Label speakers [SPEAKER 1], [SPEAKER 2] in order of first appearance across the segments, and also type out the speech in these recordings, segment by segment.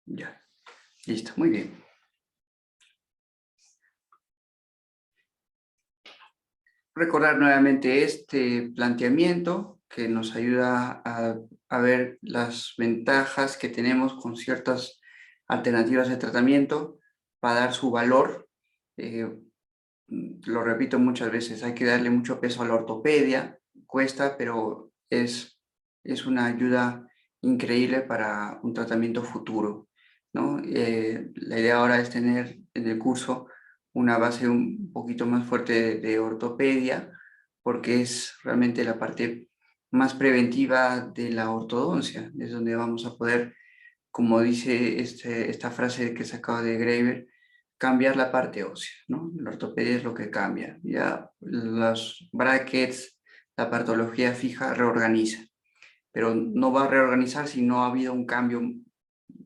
[SPEAKER 1] Ya, listo, muy bien. Recordar nuevamente este planteamiento que nos ayuda a ver las ventajas que tenemos con ciertas alternativas de tratamiento para dar su valor. Eh, lo repito muchas veces, hay que darle mucho peso a la ortopedia, cuesta, pero es una ayuda increíble para un tratamiento futuro, ¿no? La idea ahora es tener en el curso una base un poquito más fuerte de ortopedia, porque es realmente la parte más preventiva de la ortodoncia, es donde vamos a poder, como dice esta frase que sacaba de Graeber, cambiar la parte ósea, ¿no? La ortopedia es lo que cambia. Ya los brackets, la patología fija reorganiza, pero no va a reorganizar si no ha habido un cambio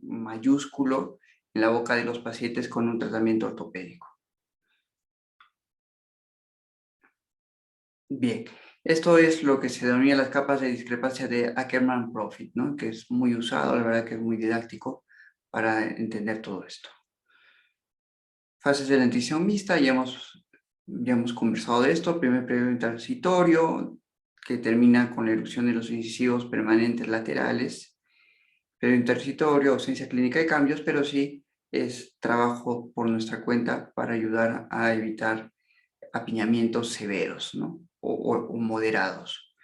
[SPEAKER 1] mayúsculo en la boca de los pacientes con un tratamiento ortopédico. Bien, esto es lo que se denomina las capas de discrepancia de Ackermann-Profit, ¿no? Que es muy usado, la verdad que es muy didáctico para entender todo esto. Fases de dentición mixta, ya hemos conversado de esto. Primer periodo intransitorio, que termina con la erupción de los incisivos permanentes laterales. Periodo intransitorio, ausencia clínica de cambios, pero sí es trabajo por nuestra cuenta para ayudar a evitar apiñamientos severos, ¿no? o moderados.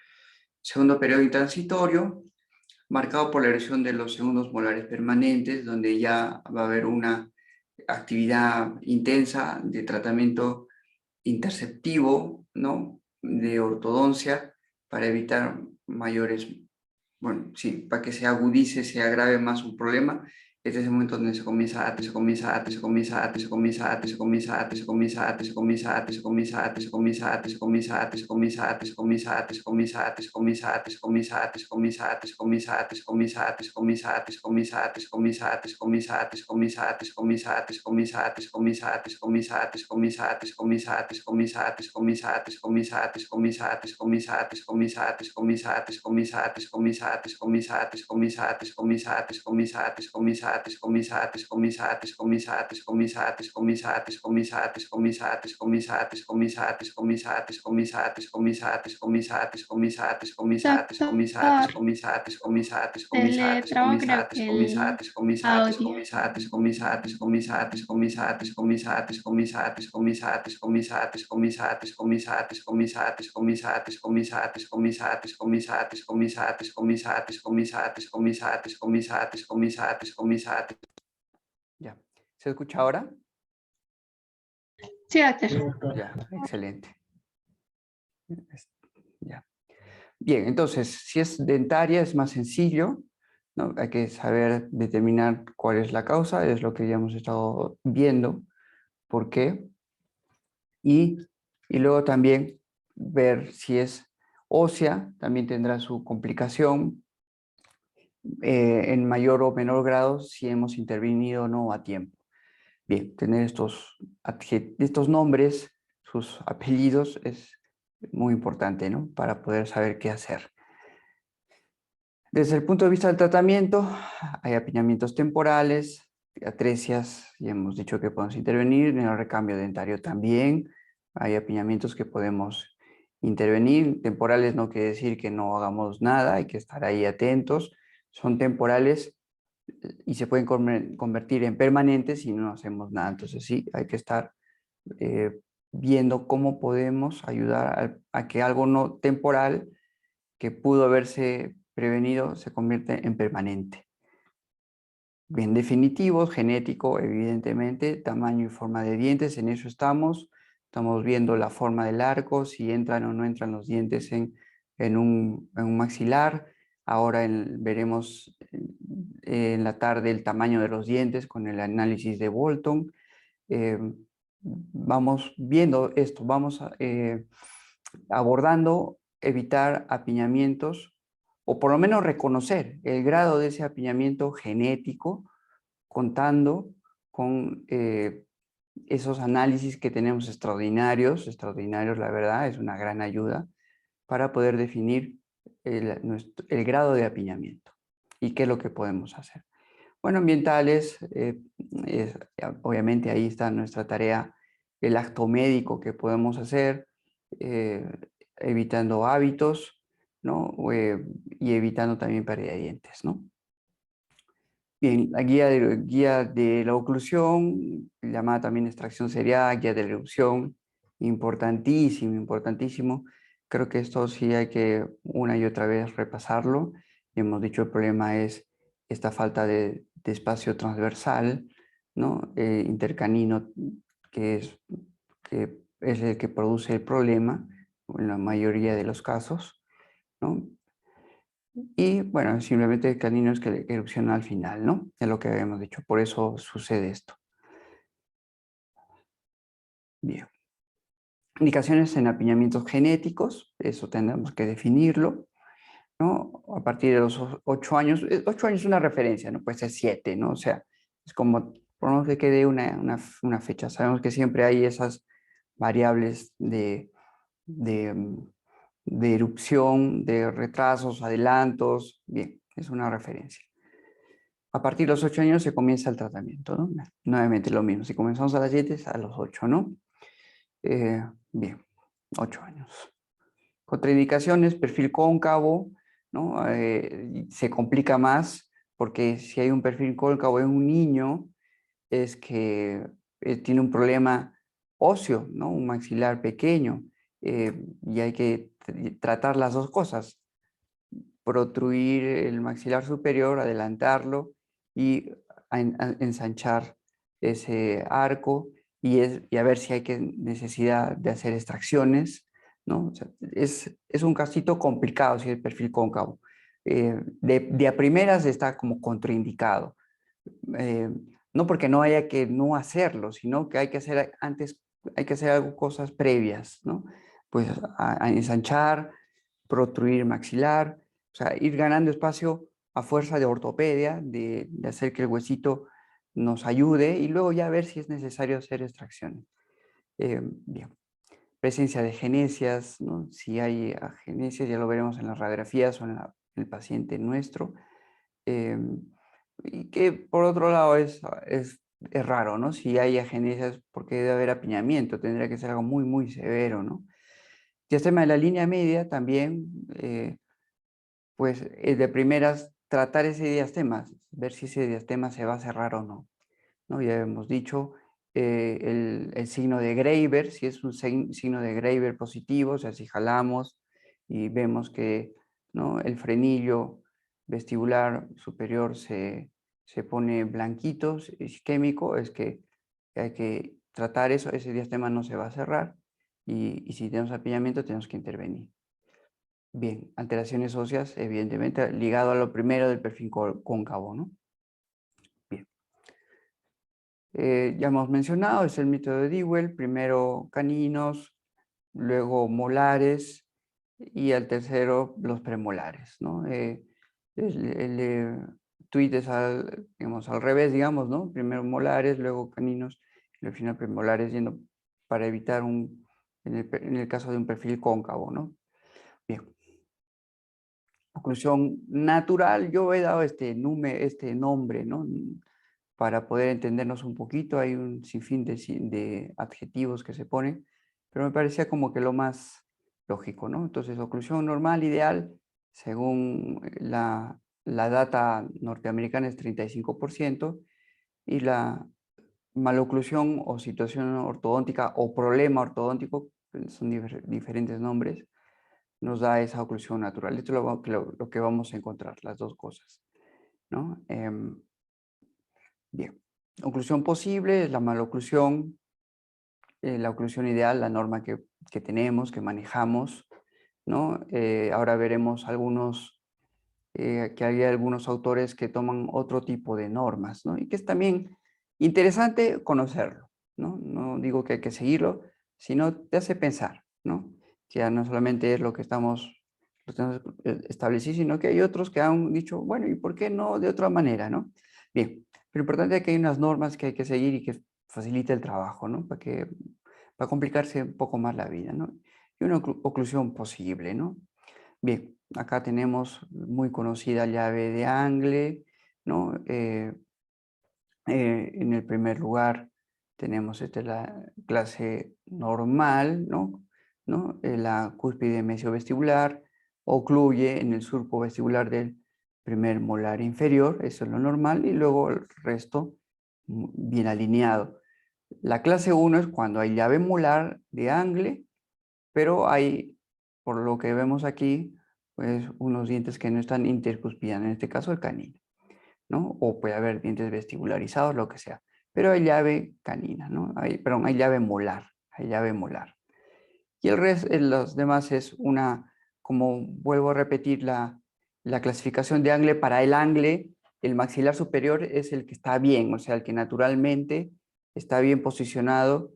[SPEAKER 1] Segundo periodo intransitorio, marcado por la erosión de los segundos molares permanentes, donde ya va a haber una actividad intensa de tratamiento interceptivo, ¿no? De ortodoncia para evitar mayores, bueno, sí, para que se agudice, se agrave más un problema. Este es el momento donde se comienza a
[SPEAKER 2] Doctor, se le trabó creo que el audio.
[SPEAKER 1] Ya, ¿se escucha ahora?
[SPEAKER 2] Sí, doctor.
[SPEAKER 1] Ya, excelente. Ya. Bien, entonces, si es dentaria es más sencillo, ¿no? Hay que saber determinar cuál es la causa, es lo que ya hemos estado viendo, por qué, y, y luego también ver si es ósea, también tendrá su complicación, en mayor o menor grado si hemos intervenido o no a tiempo. Bien, tener estos nombres, sus apellidos, es muy importante, ¿no? Para poder saber qué hacer. Desde el punto de vista del tratamiento, hay apiñamientos temporales, atresias, ya hemos dicho que podemos intervenir, en el recambio dentario también, hay apiñamientos que podemos intervenir. Temporales no quiere decir que no hagamos nada, hay que estar ahí atentos, son temporales y se pueden convertir en permanentes si no hacemos nada. Entonces sí, hay que estar viendo cómo podemos ayudar a que algo no temporal que pudo haberse prevenido se convierte en permanente. Bien, definitivos, genético, evidentemente, tamaño y forma de dientes, en eso estamos. Estamos viendo la forma del arco, si entran o no entran los dientes en un maxilar. Ahora veremos en la tarde el tamaño de los dientes con el análisis de Bolton. Vamos viendo esto, vamos abordando evitar apiñamientos o por lo menos reconocer el grado de ese apiñamiento genético, contando con esos análisis que tenemos extraordinarios, la verdad, es una gran ayuda para poder definir el grado de apiñamiento y qué es lo que podemos hacer. Bueno, ambientales, obviamente ahí está nuestra tarea, el acto médico que podemos hacer, eh, evitando hábitos, ¿no? Y evitando también pérdida de dientes, ¿no? Bien, la guía de la oclusión, llamada también extracción seriada, guía de la erupción, importantísimo, importantísimo. Creo que esto sí hay que una y otra vez repasarlo. Y hemos dicho el problema es esta falta de espacio transversal, ¿no? Intercanino, que que es el que produce el problema en la mayoría de los casos, ¿no? Y bueno, simplemente caninos que erupcionan al final, ¿no? Es lo que habíamos dicho, por eso sucede esto. Bien. Indicaciones en apiñamientos genéticos, eso tendremos que definirlo, ¿no? A partir de los 8 años, 8 años es una referencia, no puede ser 7, ¿no? O sea, es como, por lo menos que quede una fecha. Sabemos que siempre hay esas variables de erupción, de retrasos, adelantos, bien, es una referencia. A partir de los 8 años se comienza el tratamiento, ¿no? Nuevamente lo mismo, si comenzamos a las 7, a los 8, ¿no? Bien, 8 años. Contraindicaciones, perfil cóncavo, ¿no? Se complica más porque si hay un perfil cóncavo en un niño es que tiene un problema óseo, ¿no? Un maxilar pequeño, y hay que tratar las dos cosas, protruir el maxilar superior, adelantarlo y ensanchar ese arco y a ver si hay necesidad de hacer extracciones, ¿no? O sea, es un casito complicado si el perfil cóncavo. De a primeras está como contraindicado. Eh, no porque no haya que no hacerlo, sino que hay que hacer antes, hay que hacer algo, cosas previas, ¿no? Pues a ensanchar, protruir maxilar, o sea, ir ganando espacio a fuerza de ortopedia, de hacer que el huesito nos ayude y luego ya ver si es necesario hacer extracciones. Bien, presencia de genesias, ¿no? Si hay agenesias, ya lo veremos en las radiografías o en el paciente nuestro. Eh, y que por otro lado es raro, ¿no? Si hay agenesias, porque debe haber apiñamiento, tendría que ser algo muy, muy severo, ¿no? Diastema de la línea media también, pues de primeras tratar ese diastema, ver si ese diastema se va a cerrar o no. ¿No? Ya hemos dicho el signo de Graeber, si es un signo de Graeber positivo, o sea, si jalamos y vemos que, ¿no?, el frenillo vestibular superior se pone blanquito, isquémico, es que hay que tratar eso, ese diastema no se va a cerrar y si tenemos apiñamiento tenemos que intervenir. Bien, alteraciones óseas, evidentemente, ligado a lo primero del perfil cóncavo, ¿no? Bien. Ya hemos mencionado, es el mito de Dewey, primero caninos, luego molares y al tercero los premolares, ¿no? El tuit es digamos, al revés, digamos, ¿no? Primero molares, luego caninos y al final premolares, yendo para evitar en el caso de un perfil cóncavo, ¿no? Bien. Oclusión natural, yo he dado este nombre, ¿no? Para poder entendernos un poquito, hay un sinfín de adjetivos que se ponen, pero me parecía como que lo más lógico, ¿no? Entonces, oclusión normal, ideal, según la data norteamericana es 35%, y la maloclusión o situación ortodóntica o problema ortodóntico, son diferentes nombres, nos da esa oclusión natural. Esto es lo que vamos a encontrar, las dos cosas, ¿no? Bien. Oclusión posible es la maloclusión, la oclusión ideal, la norma que tenemos, que manejamos, ¿no? Ahora veremos que hay algunos autores que toman otro tipo de normas, ¿no? Y que es también interesante conocerlo, ¿no? No digo que hay que seguirlo, sino te hace pensar, ¿no? Ya no solamente es lo tenemos establecido, sino que hay otros que han dicho, bueno, ¿y por qué no de otra manera, no? Bien, pero lo importante es que hay unas normas que hay que seguir y que facilite el trabajo, ¿no? Para complicarse un poco más la vida, ¿no? Y una oclusión posible, ¿no? Bien, acá tenemos muy conocida llave de Angle, ¿no? En el primer lugar tenemos la clase normal, ¿no? La cúspide mesiovestibular, ocluye en el surco vestibular del primer molar inferior, eso es lo normal, y luego el resto bien alineado. La clase 1 es cuando hay llave molar de Angle, pero hay, por lo que vemos aquí, pues unos dientes que no están intercuspidando, en este caso el canino, ¿no? O puede haber dientes vestibularizados, lo que sea. Pero hay llave canina, ¿no? Perdón, hay llave molar, hay llave molar. Y el resto, los demás es una, como vuelvo a repetir, la clasificación de Angle para el Angle, el maxilar superior es el que está bien, o sea, el que naturalmente está bien posicionado,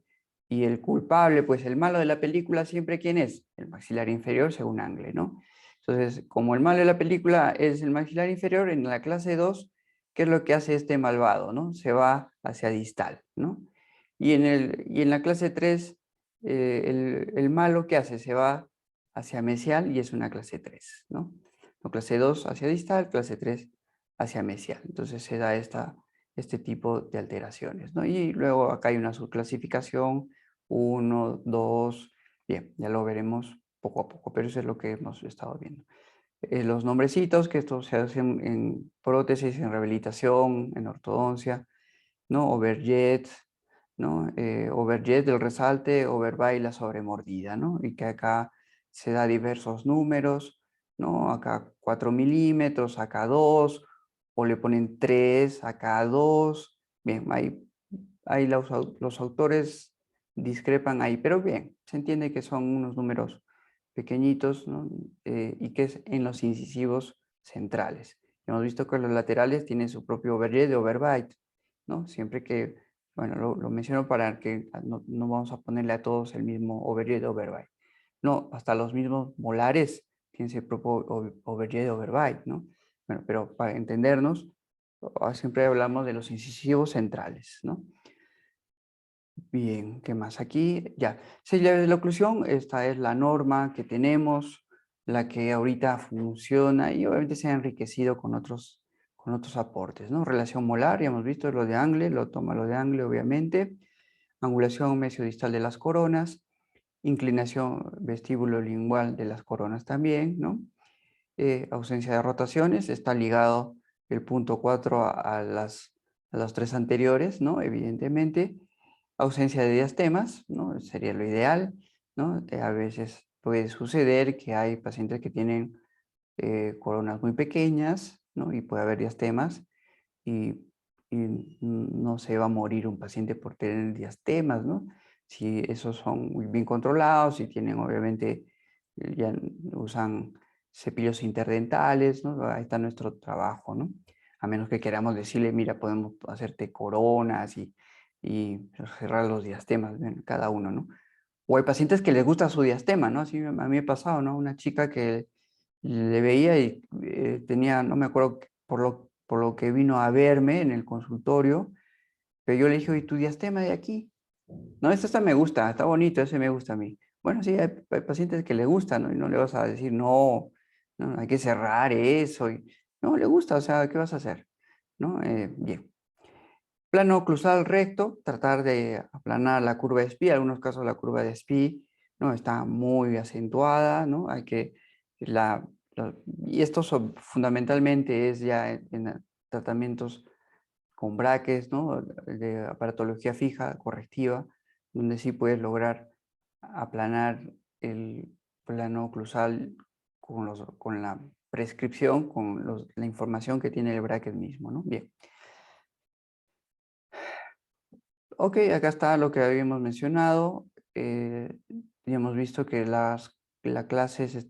[SPEAKER 1] y el culpable, pues el malo de la película siempre, ¿quién es? El maxilar inferior según Angle, ¿no? Entonces, como el malo de la película es el maxilar inferior, en la clase 2, ¿qué es lo que hace este malvado, no? Se va hacia distal, ¿no? Y en la clase 3 el malo, ¿qué hace? Se va hacia mesial y es una clase 3, ¿no? Clase 2 hacia distal, clase 3 hacia mesial. Entonces se da este tipo de alteraciones, ¿no? Y luego acá hay una subclasificación, 1, 2, bien, ya lo veremos poco a poco, pero eso es lo que hemos estado viendo. Los nombrecitos, que esto se hacen en prótesis, en rehabilitación, en ortodoncia, ¿no? Overjet, ¿no? Overjet del resalte, overbay la sobremordida, ¿no? Y que acá se da diversos números, ¿no? Acá 4 milímetros, acá 2, o le ponen 3, acá 2. Bien, ahí los autores discrepan ahí, pero bien, se entiende que son unos números pequeñitos, ¿no? Y que es en los incisivos centrales. Hemos visto que los laterales tienen su propio overjet de overbite, ¿no? Siempre que, bueno, lo menciono para que no vamos a ponerle a todos el mismo overjet de overbite. No, hasta los mismos molares tienen su propio overjet de overbite, ¿no? Bueno, pero para entendernos, siempre hablamos de los incisivos centrales, ¿no? Bien, ¿qué más? Aquí ya. 6 llaves de la oclusión, esta es la norma que tenemos, la que ahorita funciona y obviamente se ha enriquecido con otros aportes, ¿no? Relación molar, ya hemos visto lo de Angle, lo toma lo de Angle obviamente. Angulación mesiodistal de las coronas, inclinación vestíbulo lingual de las coronas también, ¿no? Ausencia de rotaciones, está ligado el punto 4 a los tres anteriores, ¿no? Evidentemente. Ausencia de diastemas, ¿no? Sería lo ideal, ¿no? A veces puede suceder que hay pacientes que tienen coronas muy pequeñas, ¿no? Y puede haber diastemas y, no se va a morir un paciente por tener diastemas, ¿no? Si esos son muy bien controlados, si tienen obviamente, ya usan cepillos interdentales, ¿no? Ahí está nuestro trabajo, ¿no? A menos que queramos decirle, mira, podemos hacerte coronas y cerrar los diastemas, ¿ven? Cada uno, ¿no? O hay pacientes que les gusta su diastema, ¿no? Así a mí me ha pasado, ¿no? Una chica que le veía y tenía, no me acuerdo por lo que vino a verme en el consultorio, pero yo le dije, ¿y tu diastema de aquí? No, esta me gusta, está bonito, ese me gusta a mí. Bueno, sí, hay pacientes que le gustan, ¿no? Y no le vas a decir, no, no, hay que cerrar eso. No, le gusta, o sea, ¿qué vas a hacer? ¿No? Bien. Plano oclusal recto, tratar de aplanar la curva de Spee. En algunos casos la curva de Spee, ¿no? Está muy acentuada, ¿no? Hay que y esto fundamentalmente es ya en tratamientos con brackets, ¿no? De aparatología fija, correctiva, donde sí puedes lograr aplanar el plano oclusal con la prescripción, con la información que tiene el bracket mismo, ¿no? Bien. Ok, acá está lo que habíamos mencionado. Ya hemos visto que las clases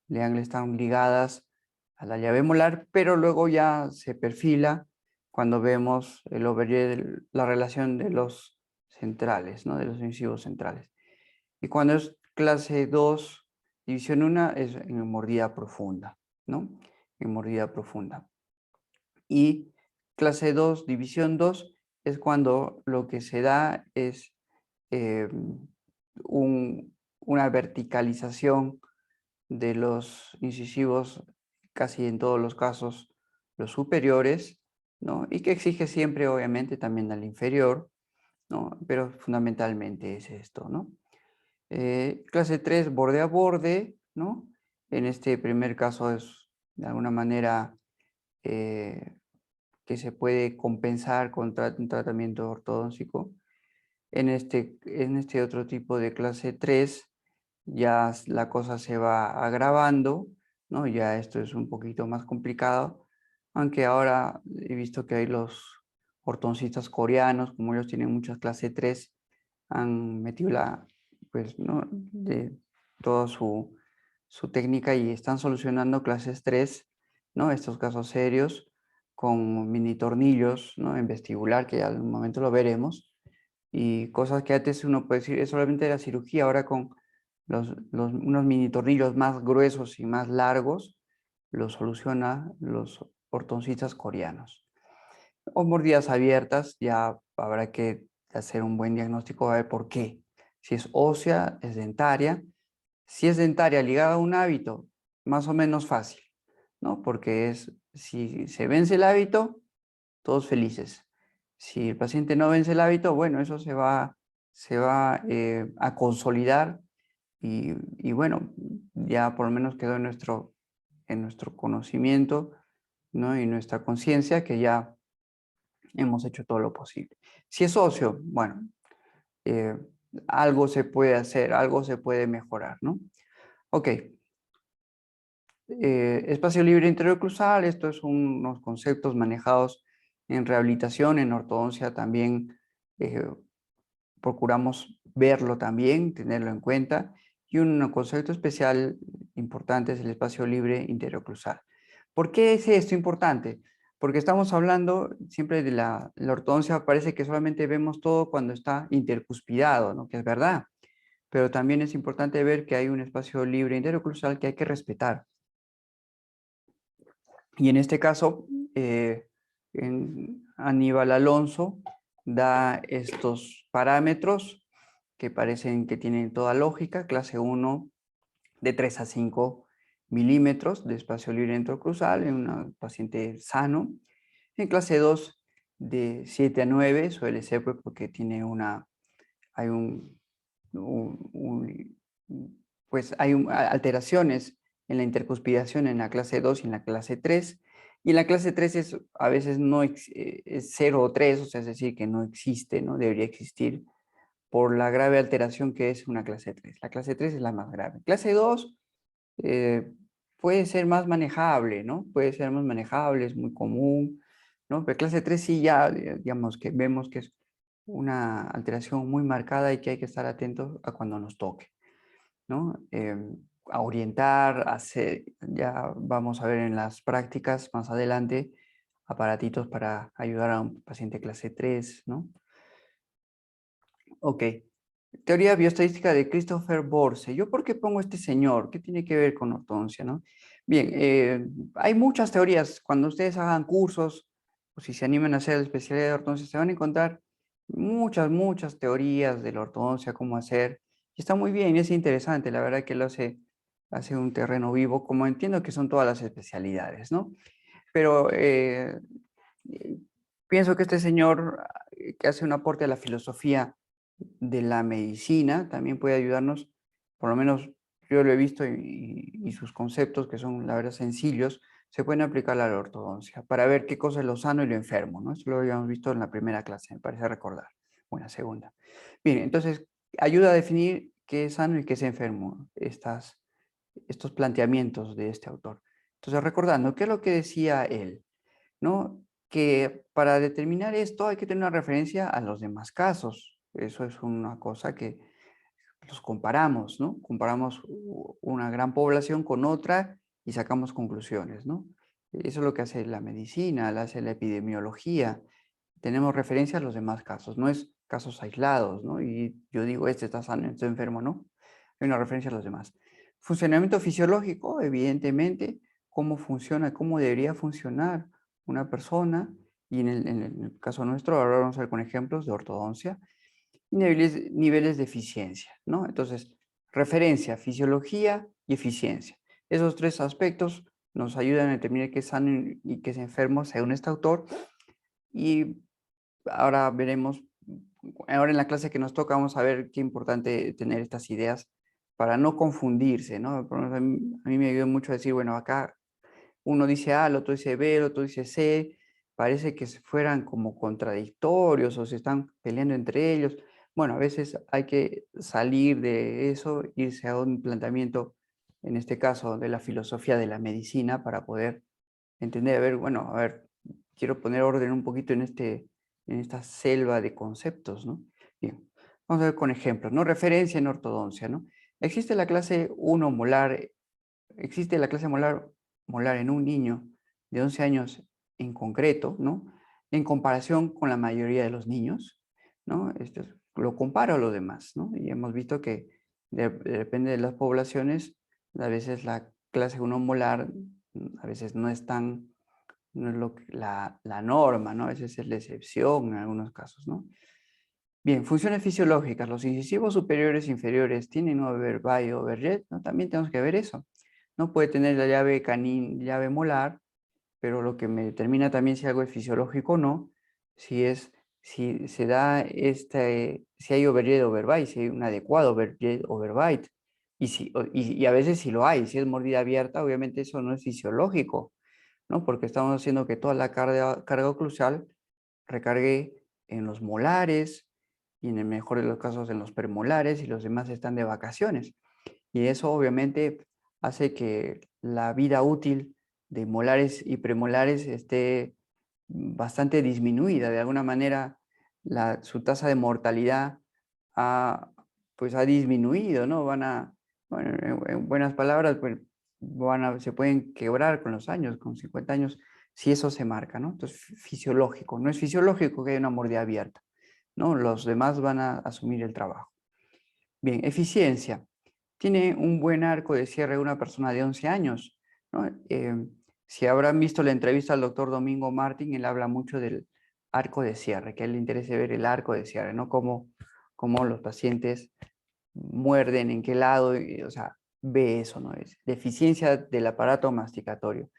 [SPEAKER 1] de Angle están ligadas a la llave molar, pero luego ya se perfila cuando vemos el overlay, la relación de los centrales, ¿no? De los incisivos centrales. Y cuando es clase 2, división 1, es en mordida profunda, ¿no? En mordida profunda. Y clase 2, división 2, es cuando lo que se da es eh, una verticalización de los incisivos, casi en todos los casos los superiores, ¿no? Y que exige siempre, obviamente, también al inferior, ¿no? Pero fundamentalmente es esto, ¿no? Clase 3, borde a borde, ¿no? En este primer caso es, de alguna manera, que se puede compensar con un tratamiento ortodóntico. En este otro tipo de clase 3 ya la cosa se va agravando, ¿no? Ya esto es un poquito más complicado, aunque ahora he visto que hay los ortodoncistas coreanos, como ellos tienen muchas clase 3, han metido pues, ¿no? de toda su técnica y están solucionando clases 3, ¿no? Estos casos serios con mini tornillos, ¿no? En vestibular, que al momento lo veremos, y cosas que antes uno puede decir es solamente la cirugía, ahora con unos mini tornillos más gruesos y más largos, lo soluciona los ortodoncistas coreanos. O mordidas abiertas, ya habrá que hacer un buen diagnóstico a ver por qué. Si es ósea, es dentaria. Si es dentaria ligada a un hábito, más o menos fácil, ¿no? Porque si se vence el hábito, todos felices. Si el paciente no vence el hábito, bueno, eso se va a consolidar y bueno, ya por lo menos quedó en nuestro conocimiento, ¿no? Y nuestra conciencia que ya hemos hecho todo lo posible. Si es óseo, bueno, eh, algo se puede hacer, algo se puede mejorar, ¿no? Ok. Espacio libre interoclusal, estos son unos conceptos manejados en rehabilitación, en ortodoncia también procuramos verlo también, tenerlo en cuenta. Y un concepto especial importante es el espacio libre interoclusal. ¿Por qué es esto importante? Porque estamos hablando siempre de la ortodoncia, parece que solamente vemos todo cuando está intercuspidado, ¿no? Que es verdad, pero también es importante ver que hay un espacio libre interoclusal que hay que respetar. Y en este caso, Aníbal Alonso da estos parámetros que parecen que tienen toda lógica. Clase 1 de 3 a 5 milímetros de espacio libre intercruzal en un paciente sano. En clase 2 de 7 a 9 suele ser pues, porque hay pues hay alteraciones en la intercuspidación en la clase 2 y en la clase 3. Y en la clase 3 a veces no es 0 o 3, o sea, es decir, que no existe, no debería existir por la grave alteración que es una clase 3. La clase 3 es la más grave. Clase 2 eh, puede ser más manejable, ¿no? Puede ser más manejable, es muy común, ¿no? Pero clase 3 sí ya, digamos que vemos que es una alteración muy marcada y que hay que estar atentos a cuando nos toque, ¿no? A orientar, ya vamos a ver en las prácticas más adelante, aparatitos para ayudar a un paciente clase 3, ¿no? Ok. Teoría bioestadística de Christopher Borse. ¿Yo por qué pongo este señor? ¿Qué tiene que ver con ortodoncia, no? Bien, hay muchas teorías. Cuando ustedes hagan cursos o si se animan a hacer la especialidad de ortodoncia, se van a encontrar muchas teorías de la ortodoncia, cómo hacer. Y está muy bien, es interesante. La verdad que lo hace un terreno vivo, como entiendo que son todas las especialidades, ¿no? Pero eh, pienso que este señor que hace un aporte a la filosofía de la medicina también puede ayudarnos, por lo menos yo lo he visto y sus conceptos, que son la verdad sencillos, se pueden aplicar a la ortodoncia para ver qué cosa es lo sano y lo enfermo, ¿no? Esto lo habíamos visto en la primera clase, me parece recordar, o en la segunda. Bien, entonces ayuda a definir qué es sano y qué es enfermo, estos planteamientos de este autor. Entonces, recordando, ¿qué es lo que decía él? ¿No? Que para determinar esto hay que tener una referencia a los demás casos. Eso es una cosa que los comparamos, ¿no? Comparamos una gran población con otra y sacamos conclusiones, ¿no? Eso es lo que hace la medicina, lo hace la epidemiología. Tenemos referencia a los demás casos, no es casos aislados, ¿no? Y yo digo, este está sano, este está enfermo, ¿no? Hay una referencia a los demás. Funcionamiento fisiológico, evidentemente, cómo funciona, cómo debería funcionar una persona, y en el caso nuestro, ahora vamos a ver con ejemplos de ortodoncia, y niveles de eficiencia, ¿no? Entonces, referencia, fisiología y eficiencia. Esos tres aspectos nos ayudan a determinar qué es sano y qué es enfermo según este autor, Y ahora veremos, ahora en la clase que nos toca vamos a ver qué importante tener estas ideas para no confundirse, ¿no? Por lo menos a mí me ayudó mucho a decir, bueno, acá uno dice A, el otro dice B, el otro dice C, parece que se fueran como contradictorios o se están peleando entre ellos. Bueno, a veces hay que salir de eso, irse a un planteamiento, en este caso, de la filosofía de la medicina para poder entender, a ver, bueno, a ver, quiero poner orden un poquito en esta selva de conceptos, ¿no? Bien, vamos a ver con ejemplos, ¿no? Referencia en ortodoncia, ¿no? Existe la clase 1 molar, existe la clase molar en un niño de 11 años en concreto, ¿no? En comparación con la mayoría de los niños, ¿no? Lo comparo a los demás, ¿no? Y hemos visto que depende de las poblaciones, a veces la clase 1 molar a veces no es tan, no es la norma, ¿no? A veces es la excepción en algunos casos, ¿no? Bien, funciones fisiológicas. Los incisivos superiores e inferiores tienen overbite o overjet, ¿no? También tenemos que ver eso. No puede tener la llave llave molar, pero lo que me determina también si algo es fisiológico o no, si se da si hay overjet o overbite, si hay un adecuado overjet o overbite. Y a veces si lo hay, si es mordida abierta, obviamente eso no es fisiológico, ¿no? Porque estamos haciendo que toda la carga oclusal recargue en los molares y en el mejor de los casos en los premolares y los demás están de vacaciones. Y eso obviamente hace que la vida útil de molares y premolares esté bastante disminuida. De alguna manera, su tasa de mortalidad pues ha disminuido, ¿no? Bueno, en buenas palabras, pues se pueden quebrar con los años, con 50 años, si eso se marca, ¿no? Entonces, fisiológico. No es fisiológico que haya una mordida abierta, ¿no? Los demás van a asumir el trabajo. Bien, eficiencia. Tiene un buen arco de cierre una persona de 11 años, ¿no? Si habrán visto la entrevista al doctor Domingo Martín, él habla mucho del arco de cierre, que a él le interesa ver el arco de cierre, ¿no? Cómo los pacientes muerden, en qué lado, o sea, ve eso, ¿no? Es deficiencia del aparato masticatorio.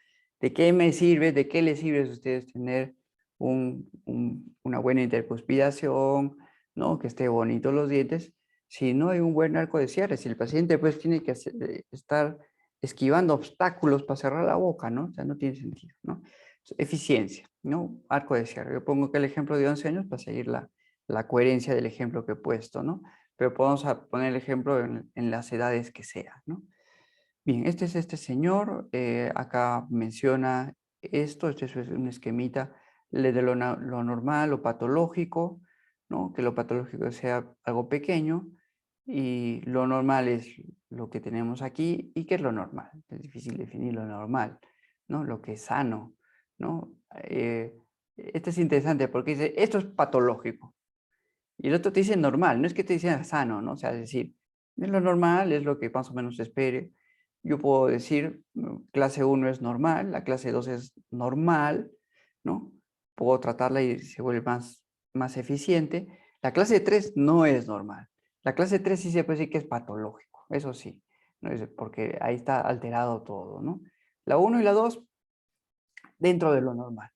[SPEAKER 1] ¿De qué me sirve, de qué les sirve a ustedes tener una buena intercuspidación, ¿no? Que esté bonito los dientes, si no hay un buen arco de cierre? Si el paciente pues tiene que estar esquivando obstáculos para cerrar la boca, ¿no? O sea, no tiene sentido, ¿no? Eficiencia, ¿no? Arco de cierre. Yo pongo que el ejemplo de 11 años para seguir la coherencia del ejemplo que he puesto, ¿no? Pero podemos poner el ejemplo en las edades que sea, ¿no? Bien, este es este señor, acá menciona este es un esquemita de lo normal, lo patológico, ¿no? Que lo patológico sea algo pequeño y lo normal es lo que tenemos aquí. ¿Y qué es lo normal? Es difícil definir lo normal, ¿no? Lo que es sano, ¿no? Este es interesante porque dice, esto es patológico. Y el otro te dice normal, no es que te dice sano, ¿no? O sea, es decir, es lo normal, es lo que más o menos se espere. Yo puedo decir, clase 1 es normal, la clase 2 es normal, ¿no? Puedo tratarla y se vuelve más eficiente. La clase 3 no es normal. La clase 3 sí se puede decir que es patológico, eso sí, ¿no? Porque ahí está alterado todo, ¿no? La 1 y la 2 dentro de lo normal.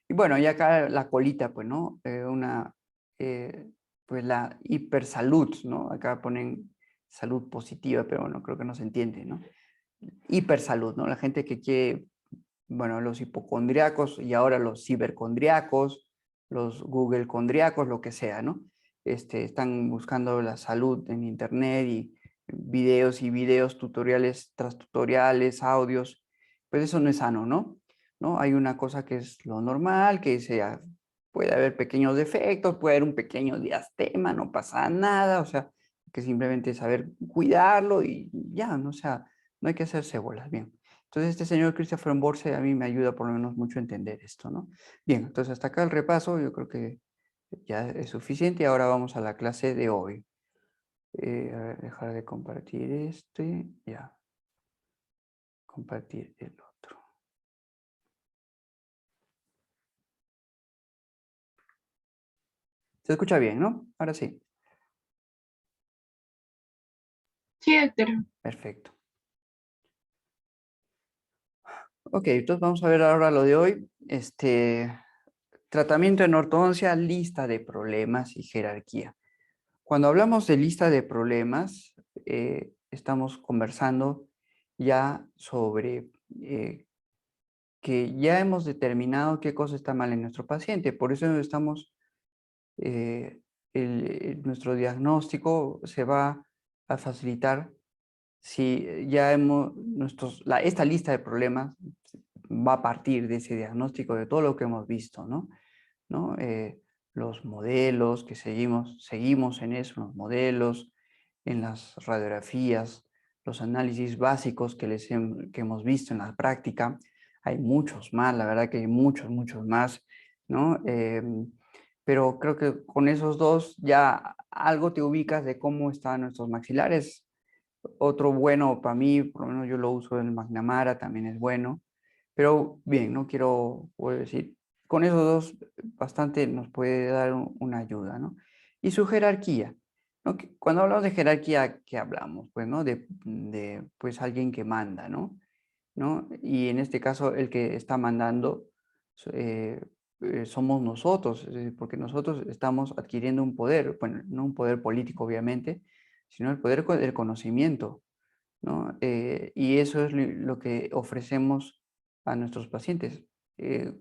[SPEAKER 1] Y bueno, y acá la colita, pues, ¿no? Eh, pues la hipersalud, ¿no? Acá ponen salud positiva, pero bueno, creo que no se entiende, ¿no? Hipersalud, ¿no? La gente que quiere, bueno, los hipocondriacos y ahora los cibercondriacos, los Google condriacos, lo que sea, ¿no? Están buscando la salud en internet y videos y videos, tutoriales tras tutoriales, audios, pues eso no es sano, ¿no? ¿No? Hay una cosa que es lo normal, que puede haber pequeños defectos, puede haber un pequeño diastema, no pasa nada, o sea, que simplemente saber cuidarlo y ya, ¿no? O sea, no hay que hacerse bolas, bien. Entonces, este señor Christopher Borse a mí me ayuda por lo menos mucho a entender esto, ¿no? Bien, entonces hasta acá el repaso, yo creo que ya es suficiente. Ahora vamos a la clase de hoy. A ver, dejar de compartir ya. Compartir el otro. Se escucha bien, ¿no? Ahora sí.
[SPEAKER 2] Sí, doctor.
[SPEAKER 1] Perfecto. Ok, entonces vamos a ver ahora lo de hoy. tratamiento en ortodoncia, lista de problemas y jerarquía. Cuando hablamos de lista de problemas, estamos conversando ya sobre que ya hemos determinado qué cosa está mal en nuestro paciente. Por eso estamos, nuestro diagnóstico se va a facilitar si ya hemos, esta lista de problemas va a partir de ese diagnóstico de todo lo que hemos visto, ¿no? ¿No? Los modelos que seguimos en eso, los modelos, en las radiografías, los análisis básicos que hemos visto en la práctica. Hay muchos más, la verdad que hay muchos, muchos más, ¿no? Pero creo que con esos dos ya algo te ubicas de cómo están nuestros maxilares. Otro bueno para mí, por lo menos yo lo uso en el McNamara, también es bueno. Pero bien, no quiero, puedo decir, con esos dos bastante nos puede dar una ayuda, ¿no? Y su jerarquía, ¿no? Cuando hablamos de jerarquía, ¿qué hablamos? Pues, ¿no? Pues alguien que manda, ¿no? ¿No? Y en este caso el que está mandando eh, somos nosotros, es decir, porque nosotros estamos adquiriendo un poder, bueno, no un poder político obviamente, sino el poder del conocimiento, ¿no? Y eso es lo que ofrecemos a nuestros pacientes.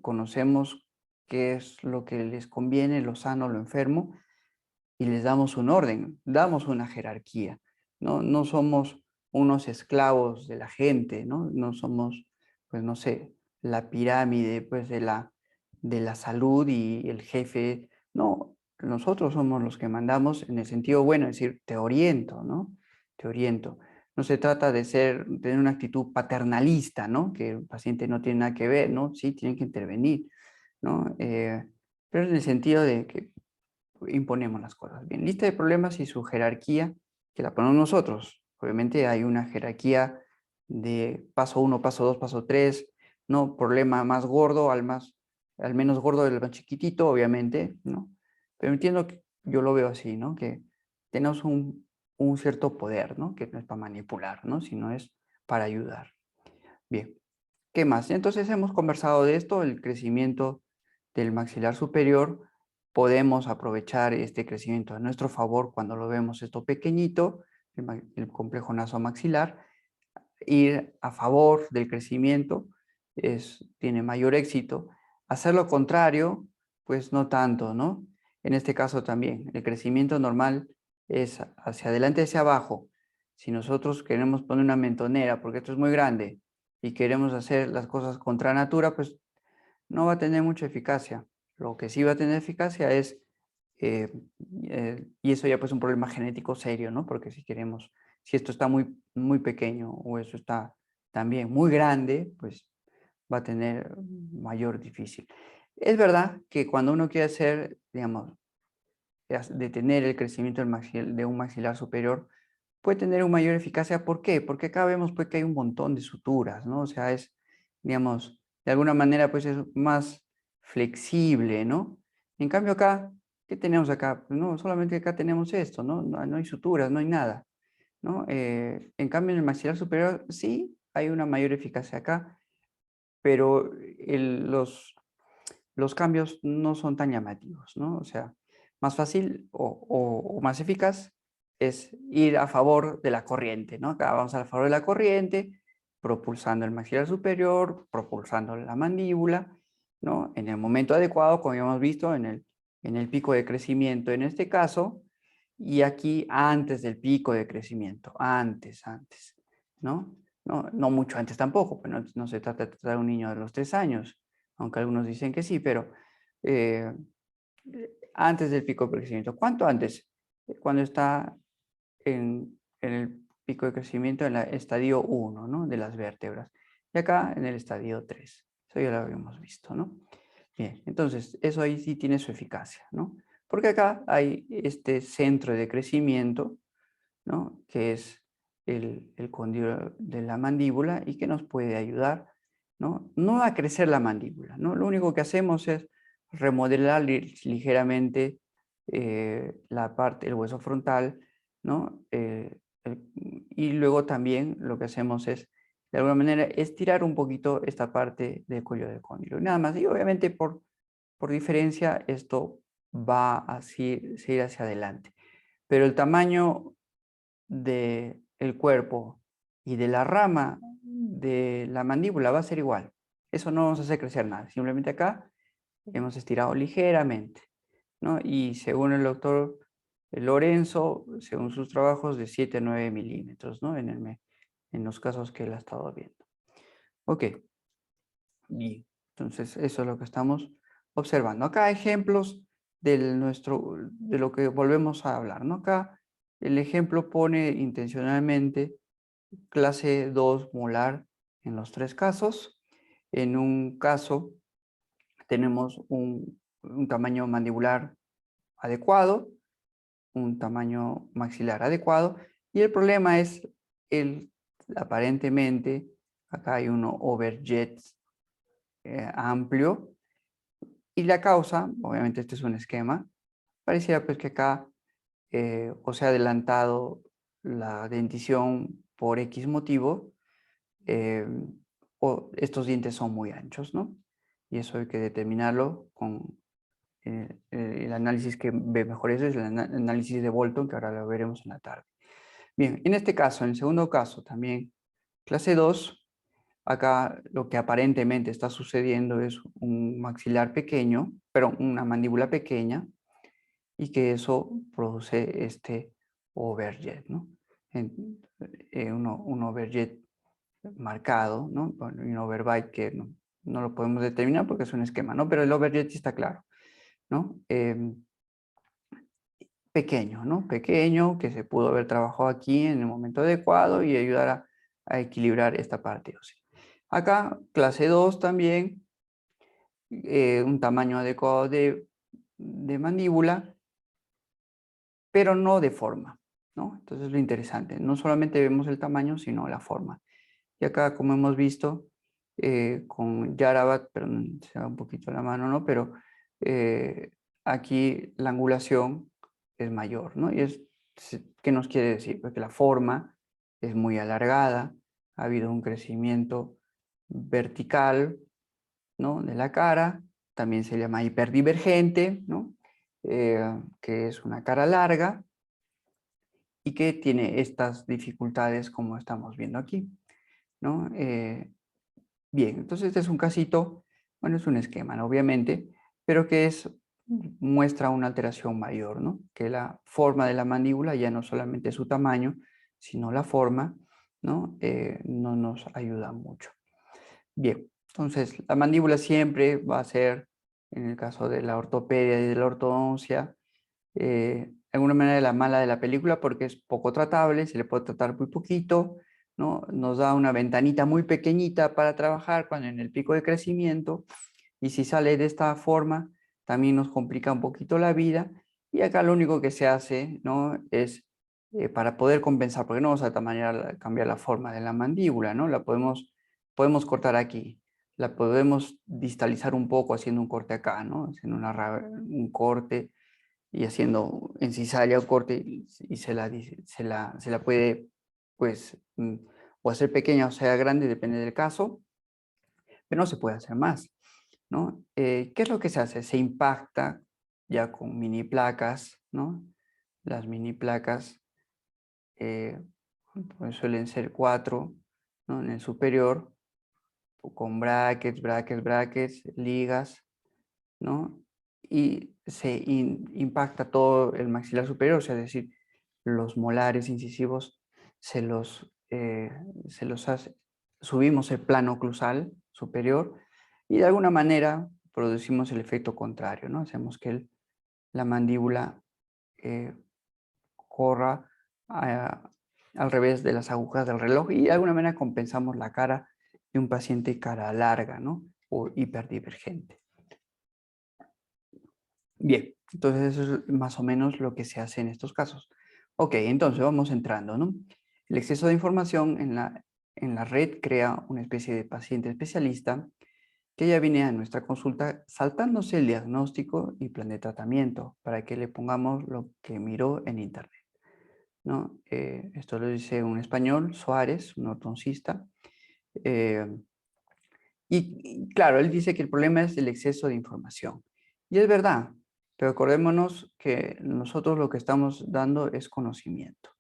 [SPEAKER 1] Conocemos qué es lo que les conviene, lo sano, lo enfermo, y les damos un orden, damos una jerarquía, ¿no? No somos unos esclavos de la gente, ¿no? No somos, pues no sé, la pirámide pues, de la salud y el jefe. No, nosotros somos los que mandamos en el sentido bueno, es decir, te oriento, ¿no? Te oriento. No se trata de tener una actitud paternalista, ¿no? Que el paciente no tiene nada que ver, ¿no? Sí, tienen que intervenir, ¿no? Pero en el sentido de que imponemos las cosas. Bien, lista de problemas y su jerarquía, que la ponemos nosotros. Obviamente hay una jerarquía de paso 1, paso 2, paso 3, ¿no? Problema más gordo al menos gordo del más chiquitito, obviamente, ¿no? Pero entiendo que yo lo veo así, ¿no? Que tenemos un cierto poder, ¿no? Que no es para manipular, ¿no? Sino es para ayudar. Bien, ¿qué más? Entonces hemos conversado de esto, el crecimiento del maxilar superior. Podemos aprovechar este crecimiento a nuestro favor cuando lo vemos esto pequeñito, el complejo nasomaxilar. Ir a favor del crecimiento tiene mayor éxito. Hacer lo contrario, pues no tanto, ¿no? En este caso también, el crecimiento normal es hacia adelante, hacia abajo. Si nosotros queremos poner una mentonera, porque esto es muy grande, y queremos hacer las cosas contra natura, pues no va a tener mucha eficacia. Lo que sí va a tener eficacia es, eh, y eso ya pues un problema genético serio, ¿no? Porque si esto está muy, muy pequeño o eso está también muy grande, pues va a tener mayor difícil. Es verdad que cuando uno quiere hacer, digamos, detener el crecimiento de un maxilar superior, puede tener una mayor eficacia. ¿Por qué? Porque acá vemos pues, que hay un montón de suturas, ¿no? O sea, digamos, de alguna manera, pues es más flexible, ¿no? En cambio acá, ¿qué tenemos acá? Pues, no, solamente acá tenemos esto, ¿no? No hay suturas, no hay nada, ¿no? En cambio, en el maxilar superior sí hay una mayor eficacia acá, pero los cambios no son tan llamativos, ¿no? O sea, más fácil o más eficaz es ir a favor de la corriente, ¿no? Acá vamos a favor de la corriente, propulsando el maxilar superior, propulsando la mandíbula, ¿no? En el momento adecuado, como hemos visto, en el pico de crecimiento en este caso, y aquí antes del pico de crecimiento, antes, ¿no? No mucho antes tampoco, pues no se trata de tratar a un niño de los 3 años, aunque algunos dicen que sí, pero eh, antes del pico de crecimiento. ¿Cuánto antes? Cuando está en el pico de crecimiento en el estadio 1, ¿no? De las vértebras. Y acá en el estadio 3. Eso ya lo habíamos visto, ¿no? Bien, entonces eso ahí sí tiene su eficacia, ¿no? Porque acá hay este centro de crecimiento, ¿no? Que es el cóndilo de la mandíbula y que nos puede ayudar, ¿no? No a crecer la mandíbula, ¿no? Lo único que hacemos es remodelar ligeramente la parte, el hueso frontal, ¿no? Y luego también lo que hacemos es, de alguna manera, estirar un poquito esta parte del cuello del cóndilo. Nada más, y obviamente por por diferencia, esto va a seguir hacia adelante. Pero el tamaño del cuerpo y de la rama de la mandíbula va a ser igual. Eso no nos hace crecer nada. Simplemente acá hemos estirado ligeramente, ¿no? Y según el doctor Lorenzo, según sus trabajos, de 7 a 9 milímetros, ¿no? En los casos que él ha estado viendo. Ok, bien. Entonces, eso es lo que estamos observando. Acá ejemplos de lo que volvemos a hablar, ¿no? Acá el ejemplo pone intencionalmente clase 2 molar en los 3 casos. En un caso tenemos un tamaño mandibular adecuado, un tamaño maxilar adecuado, y el problema es aparentemente, acá hay uno overjet amplio, y la causa, obviamente este es un esquema, pareciera pues que acá o se ha adelantado la dentición por X motivo, eh, o estos dientes son muy anchos, ¿no? Y eso hay que determinarlo con el análisis que ve mejor eso, es el análisis de Bolton, que ahora lo veremos en la tarde. Bien, en este caso, en el segundo caso también, clase 2, acá lo que aparentemente está sucediendo es un maxilar pequeño, pero una mandíbula pequeña, y que eso produce este overjet, ¿no? Un overjet marcado, ¿no? Bueno, y un overbite que no lo podemos determinar porque es un esquema, ¿no? Pero el overjet sí está claro, ¿no? Pequeño, ¿no? Pequeño, que se pudo haber trabajado aquí en el momento adecuado y ayudar a equilibrar esta parte ósea. Acá, clase 2 también, un tamaño adecuado de mandíbula, pero no de forma, ¿no? Entonces lo interesante, no solamente vemos el tamaño, sino la forma. Y acá, como hemos visto, con Yarabat, pero se va un poquito la mano, ¿no? Pero aquí la angulación es mayor, ¿no? ¿Qué nos quiere decir? Pues que la forma es muy alargada, ha habido un crecimiento vertical, ¿no? De la cara, también se llama hiperdivergente, ¿no? Que es una cara larga y que tiene estas dificultades como estamos viendo aquí, ¿no? Bien, entonces este es un casito, bueno, es un esquema, ¿no? Obviamente, pero que muestra una alteración mayor, ¿no? Que la forma de la mandíbula, ya no solamente su tamaño, sino la forma, ¿no? No nos ayuda mucho. Bien, entonces la mandíbula siempre va a ser, en el caso de la ortopedia y de la ortodoncia, de alguna manera la mala de la película porque es poco tratable, se le puede tratar muy poquito, ¿no? Nos da una ventanita muy pequeñita para trabajar cuando en el pico de crecimiento, y si sale de esta forma también nos complica un poquito la vida, y acá lo único que se hace, ¿no? Es para poder compensar, porque no vamos a de esta manera cambiar la forma de la mandíbula, ¿no? Podemos cortar aquí, la podemos distalizar un poco haciendo un corte acá, ¿no? Haciendo un corte y haciendo en cisárea o corte, y se la puede, pues, o hacer pequeña o sea grande, depende del caso, pero no se puede hacer más, ¿no? ¿Qué es lo que se hace? Se impacta ya con mini placas, ¿no? Las mini placas pues suelen ser 4, ¿no? En el superior, con brackets, ligas, ¿no? Y se impacta todo el maxilar superior, o sea, es decir, los molares incisivos se los subimos el plano oclusal superior y de alguna manera producimos el efecto contrario, ¿no? Hacemos que la mandíbula eh, corra al revés de las agujas del reloj y de alguna manera compensamos la cara de un paciente cara larga, ¿no? O hiperdivergente. Bien, entonces eso es más o menos lo que se hace en estos casos. Ok, entonces vamos entrando, ¿no? El exceso de información en la red crea una especie de paciente especialista que ya viene a nuestra consulta saltándose el diagnóstico y plan de tratamiento para que le pongamos lo que miró en internet, ¿no? Esto lo dice un español, Suárez, un ortodoncista. Y claro, él dice que el problema es el exceso de información. Y es verdad, pero acordémonos que nosotros lo que estamos dando es conocimiento,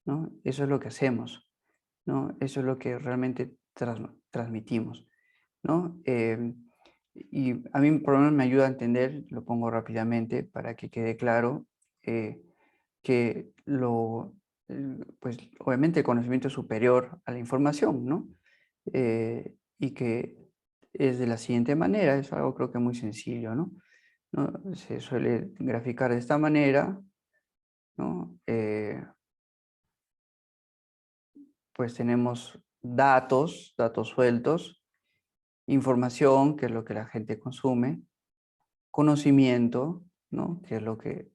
[SPEAKER 1] ¿no? Eso es lo que hacemos, ¿no? Eso es lo que realmente transmitimos, ¿no? Y a mí por lo menos me ayuda a entender, lo pongo rápidamente para que quede claro, eh, que pues obviamente el conocimiento es superior a la información, ¿no? Y que es de la siguiente manera, es algo creo que muy sencillo, ¿no? Se suele graficar de esta manera, ¿no? Pues tenemos datos sueltos, información, que es lo que la gente consume, conocimiento, ¿no? Que es lo que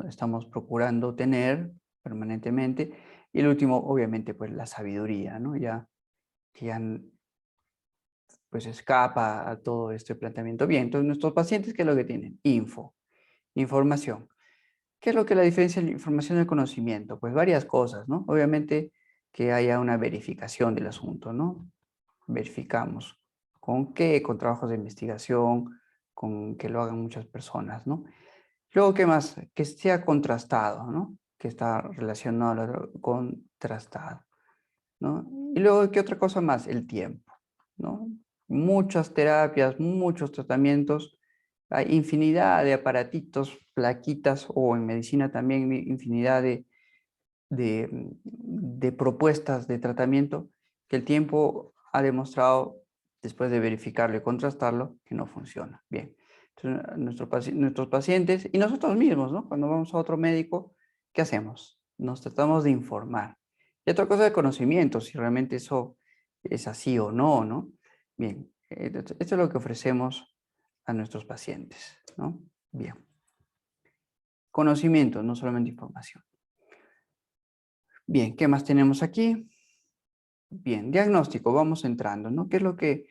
[SPEAKER 1] estamos procurando tener permanentemente, y el último, obviamente, pues la sabiduría, ¿no? Ya, que ya pues escapa a todo este planteamiento. Bien, entonces nuestros pacientes, ¿qué es lo que tienen? Información. ¿Qué es lo que la diferencia de la información y el conocimiento? Pues varias cosas, ¿no? Obviamente que haya una verificación del asunto, ¿no? Verificamos. ¿Con qué? Con trabajos de investigación, con que lo hagan muchas personas, ¿no? Luego, ¿qué más? Que sea contrastado, ¿no? Que está relacionado contrastado, ¿no? Y luego, ¿qué otra cosa más? El tiempo, ¿no? Muchas terapias, muchos tratamientos, hay infinidad de aparatitos, plaquitas, o en medicina también infinidad de propuestas de tratamiento que el tiempo ha demostrado, después de verificarlo y contrastarlo, que no funciona. Bien, entonces, nuestros pacientes y nosotros mismos, ¿no? Cuando vamos a otro médico, ¿qué hacemos? Nos tratamos de informar. Y otra cosa de conocimiento, si realmente eso es así o no, ¿no? Bien, esto es lo que ofrecemos a nuestros pacientes, ¿no? Bien. Conocimiento, no solamente información. Bien, ¿qué más tenemos aquí? Bien, diagnóstico, vamos entrando, ¿no? ¿Qué es lo que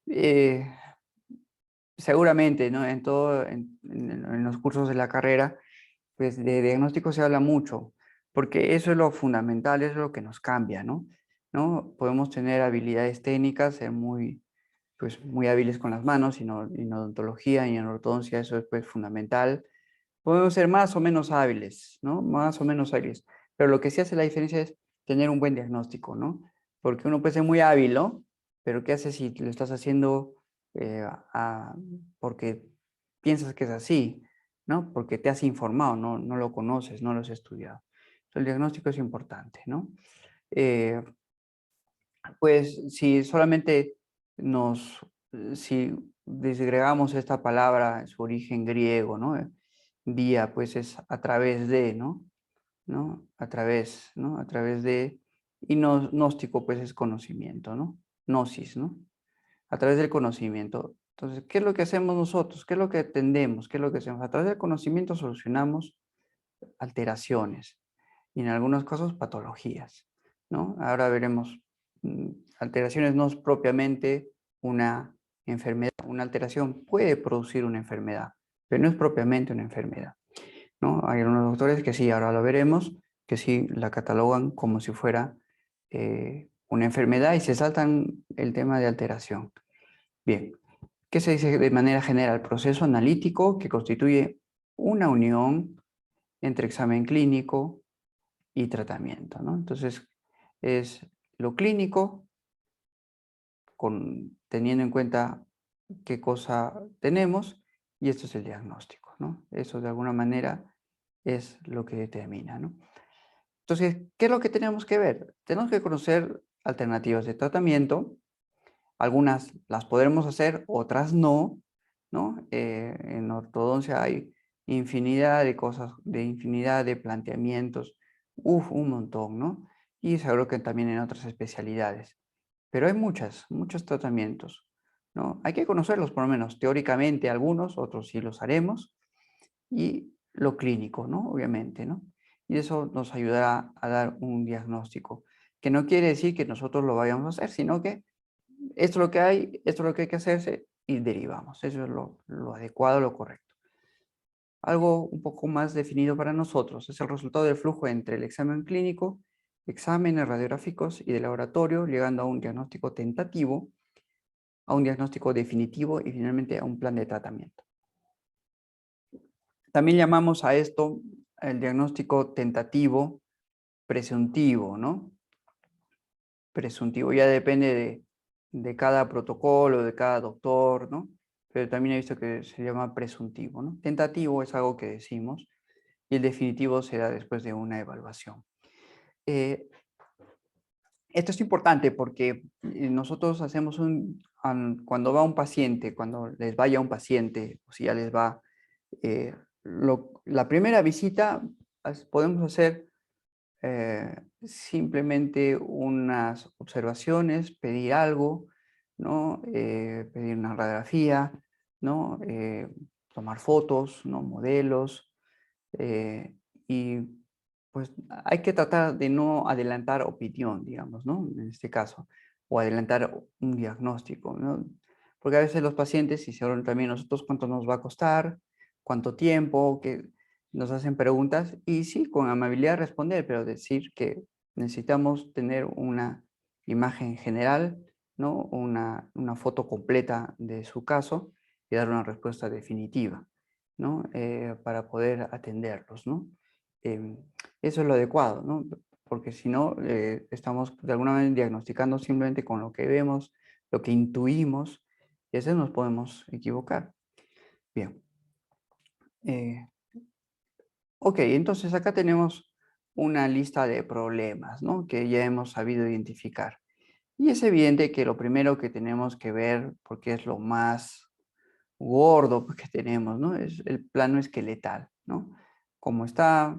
[SPEAKER 1] eh, seguramente, ¿no? En los cursos de la carrera, pues de diagnóstico se habla mucho, porque eso es lo fundamental, eso es lo que nos cambia, ¿no? ¿No? Podemos tener habilidades técnicas, ser pues, muy hábiles con las manos, en odontología y en ortodoncia eso es pues fundamental. Podemos ser más o menos hábiles, ¿no? Más o menos hábiles. Pero lo que sí hace la diferencia es tener un buen diagnóstico, ¿no? Porque uno puede ser muy hábil, ¿no? Pero ¿qué haces si lo estás haciendo porque piensas que es así, ¿no? Porque te has informado, no lo conoces, no lo has estudiado. Entonces, el diagnóstico es importante, ¿no? Eh, pues si solamente si disgregamos esta palabra, su origen griego, ¿no? Día, pues es a través de, ¿no? ¿No? A través, ¿no? A través de, y gnóstico, pues es conocimiento, ¿no? Gnosis, ¿no? A través del conocimiento. Entonces, ¿qué es lo que hacemos nosotros? ¿Qué es lo que atendemos? ¿Qué es lo que hacemos? A través del conocimiento solucionamos alteraciones y en algunos casos patologías, ¿no? Ahora veremos mm, alteraciones no es propiamente una enfermedad. Una alteración puede producir una enfermedad, pero no es propiamente una enfermedad, ¿no? Hay algunos doctores que sí, ahora lo veremos, que sí la catalogan como si fuera una enfermedad y se saltan el tema de alteración. Bien, ¿qué se dice de manera general? Proceso analítico que constituye una unión entre examen clínico y tratamiento, ¿no? Entonces, es lo clínico, teniendo en cuenta qué cosa tenemos, y esto es el diagnóstico, ¿no? Eso de alguna manera es lo que determina, ¿no? Entonces, ¿qué es lo que tenemos que ver? Tenemos que conocer alternativas de tratamiento. Algunas las podremos hacer, otras no, ¿no? En ortodoncia hay infinidad de cosas, de infinidad de planteamientos, un montón, ¿no? Y seguro que también en otras especialidades. Pero hay muchos tratamientos, ¿no? Hay que conocerlos por lo menos teóricamente algunos, otros sí los haremos, y lo clínico, ¿no? Obviamente, ¿no? Y eso nos ayudará a dar un diagnóstico, que no quiere decir que nosotros lo vayamos a hacer, sino que esto es lo que hay, esto es lo que hay que hacerse y derivamos. Eso es lo adecuado, lo correcto. Algo un poco más definido para nosotros es el resultado del flujo entre el examen clínico, exámenes radiográficos y de laboratorio, llegando a un diagnóstico tentativo, a un diagnóstico definitivo y finalmente a un plan de tratamiento. También llamamos a esto el diagnóstico tentativo presuntivo, ¿no? Presuntivo, ya depende de cada protocolo, de cada doctor, ¿no? Pero también he visto que se llama presuntivo, ¿no? Tentativo es algo que decimos y el definitivo se da después de una evaluación. Esto es importante porque nosotros hacemos cuando va un paciente, cuando les vaya un paciente, o si ya les va, la primera visita podemos hacer simplemente unas observaciones, pedir algo, ¿no? Pedir una radiografía, ¿no? Tomar fotos, ¿no? Modelos, y pues hay que tratar de no adelantar opinión, digamos, ¿no? En este caso, o adelantar un diagnóstico, ¿no? Porque a veces los pacientes, y seguro también nosotros, cuánto nos va a costar, cuánto tiempo, que nos hacen preguntas, y sí, con amabilidad responder, pero decir que necesitamos tener una imagen general, ¿no? Una foto completa de su caso y dar una respuesta definitiva, ¿no? Para poder atenderlos, ¿no? Em, Eso es lo adecuado, ¿no? Porque si no, estamos de alguna manera diagnosticando simplemente con lo que vemos, lo que intuimos, y a veces nos podemos equivocar. Bien. Ok, entonces acá tenemos una lista de problemas, ¿no? Que ya hemos sabido identificar. Y es evidente que lo primero que tenemos que ver, porque es lo más gordo que tenemos, ¿no? Es el plano esqueletal, ¿no? Cómo está,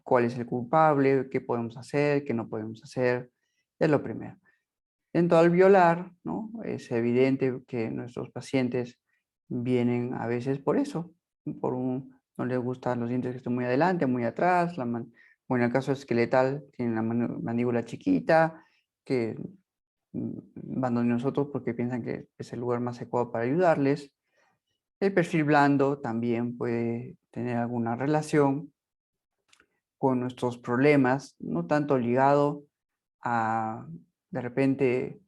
[SPEAKER 1] cuál es el culpable, qué podemos hacer, qué no podemos hacer, es lo primero. Dentro al violar, ¿no? Es evidente que nuestros pacientes vienen a veces por eso, no les gustan los dientes que estén muy adelante, muy atrás, o en el caso esqueletal, tienen la mandíbula chiquita, que van donde nosotros porque piensan que es el lugar más adecuado para ayudarles. El perfil blando también puede tener alguna relación con nuestros problemas, no tanto ligado a, de repente,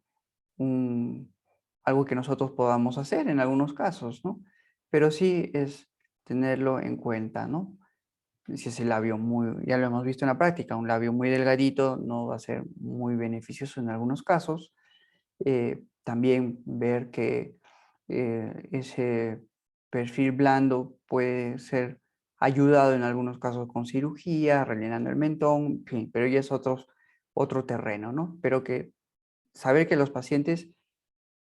[SPEAKER 1] algo que nosotros podamos hacer en algunos casos, ¿no? Pero sí es tenerlo en cuenta, ¿no? Si es el labio muy, ya lo hemos visto en la práctica, un labio muy delgadito no va a ser muy beneficioso en algunos casos. También ver que ese perfil blando puede ser ayudado en algunos casos con cirugía, rellenando el mentón, en fin, pero ya es otro terreno, ¿no? Pero que saber que los pacientes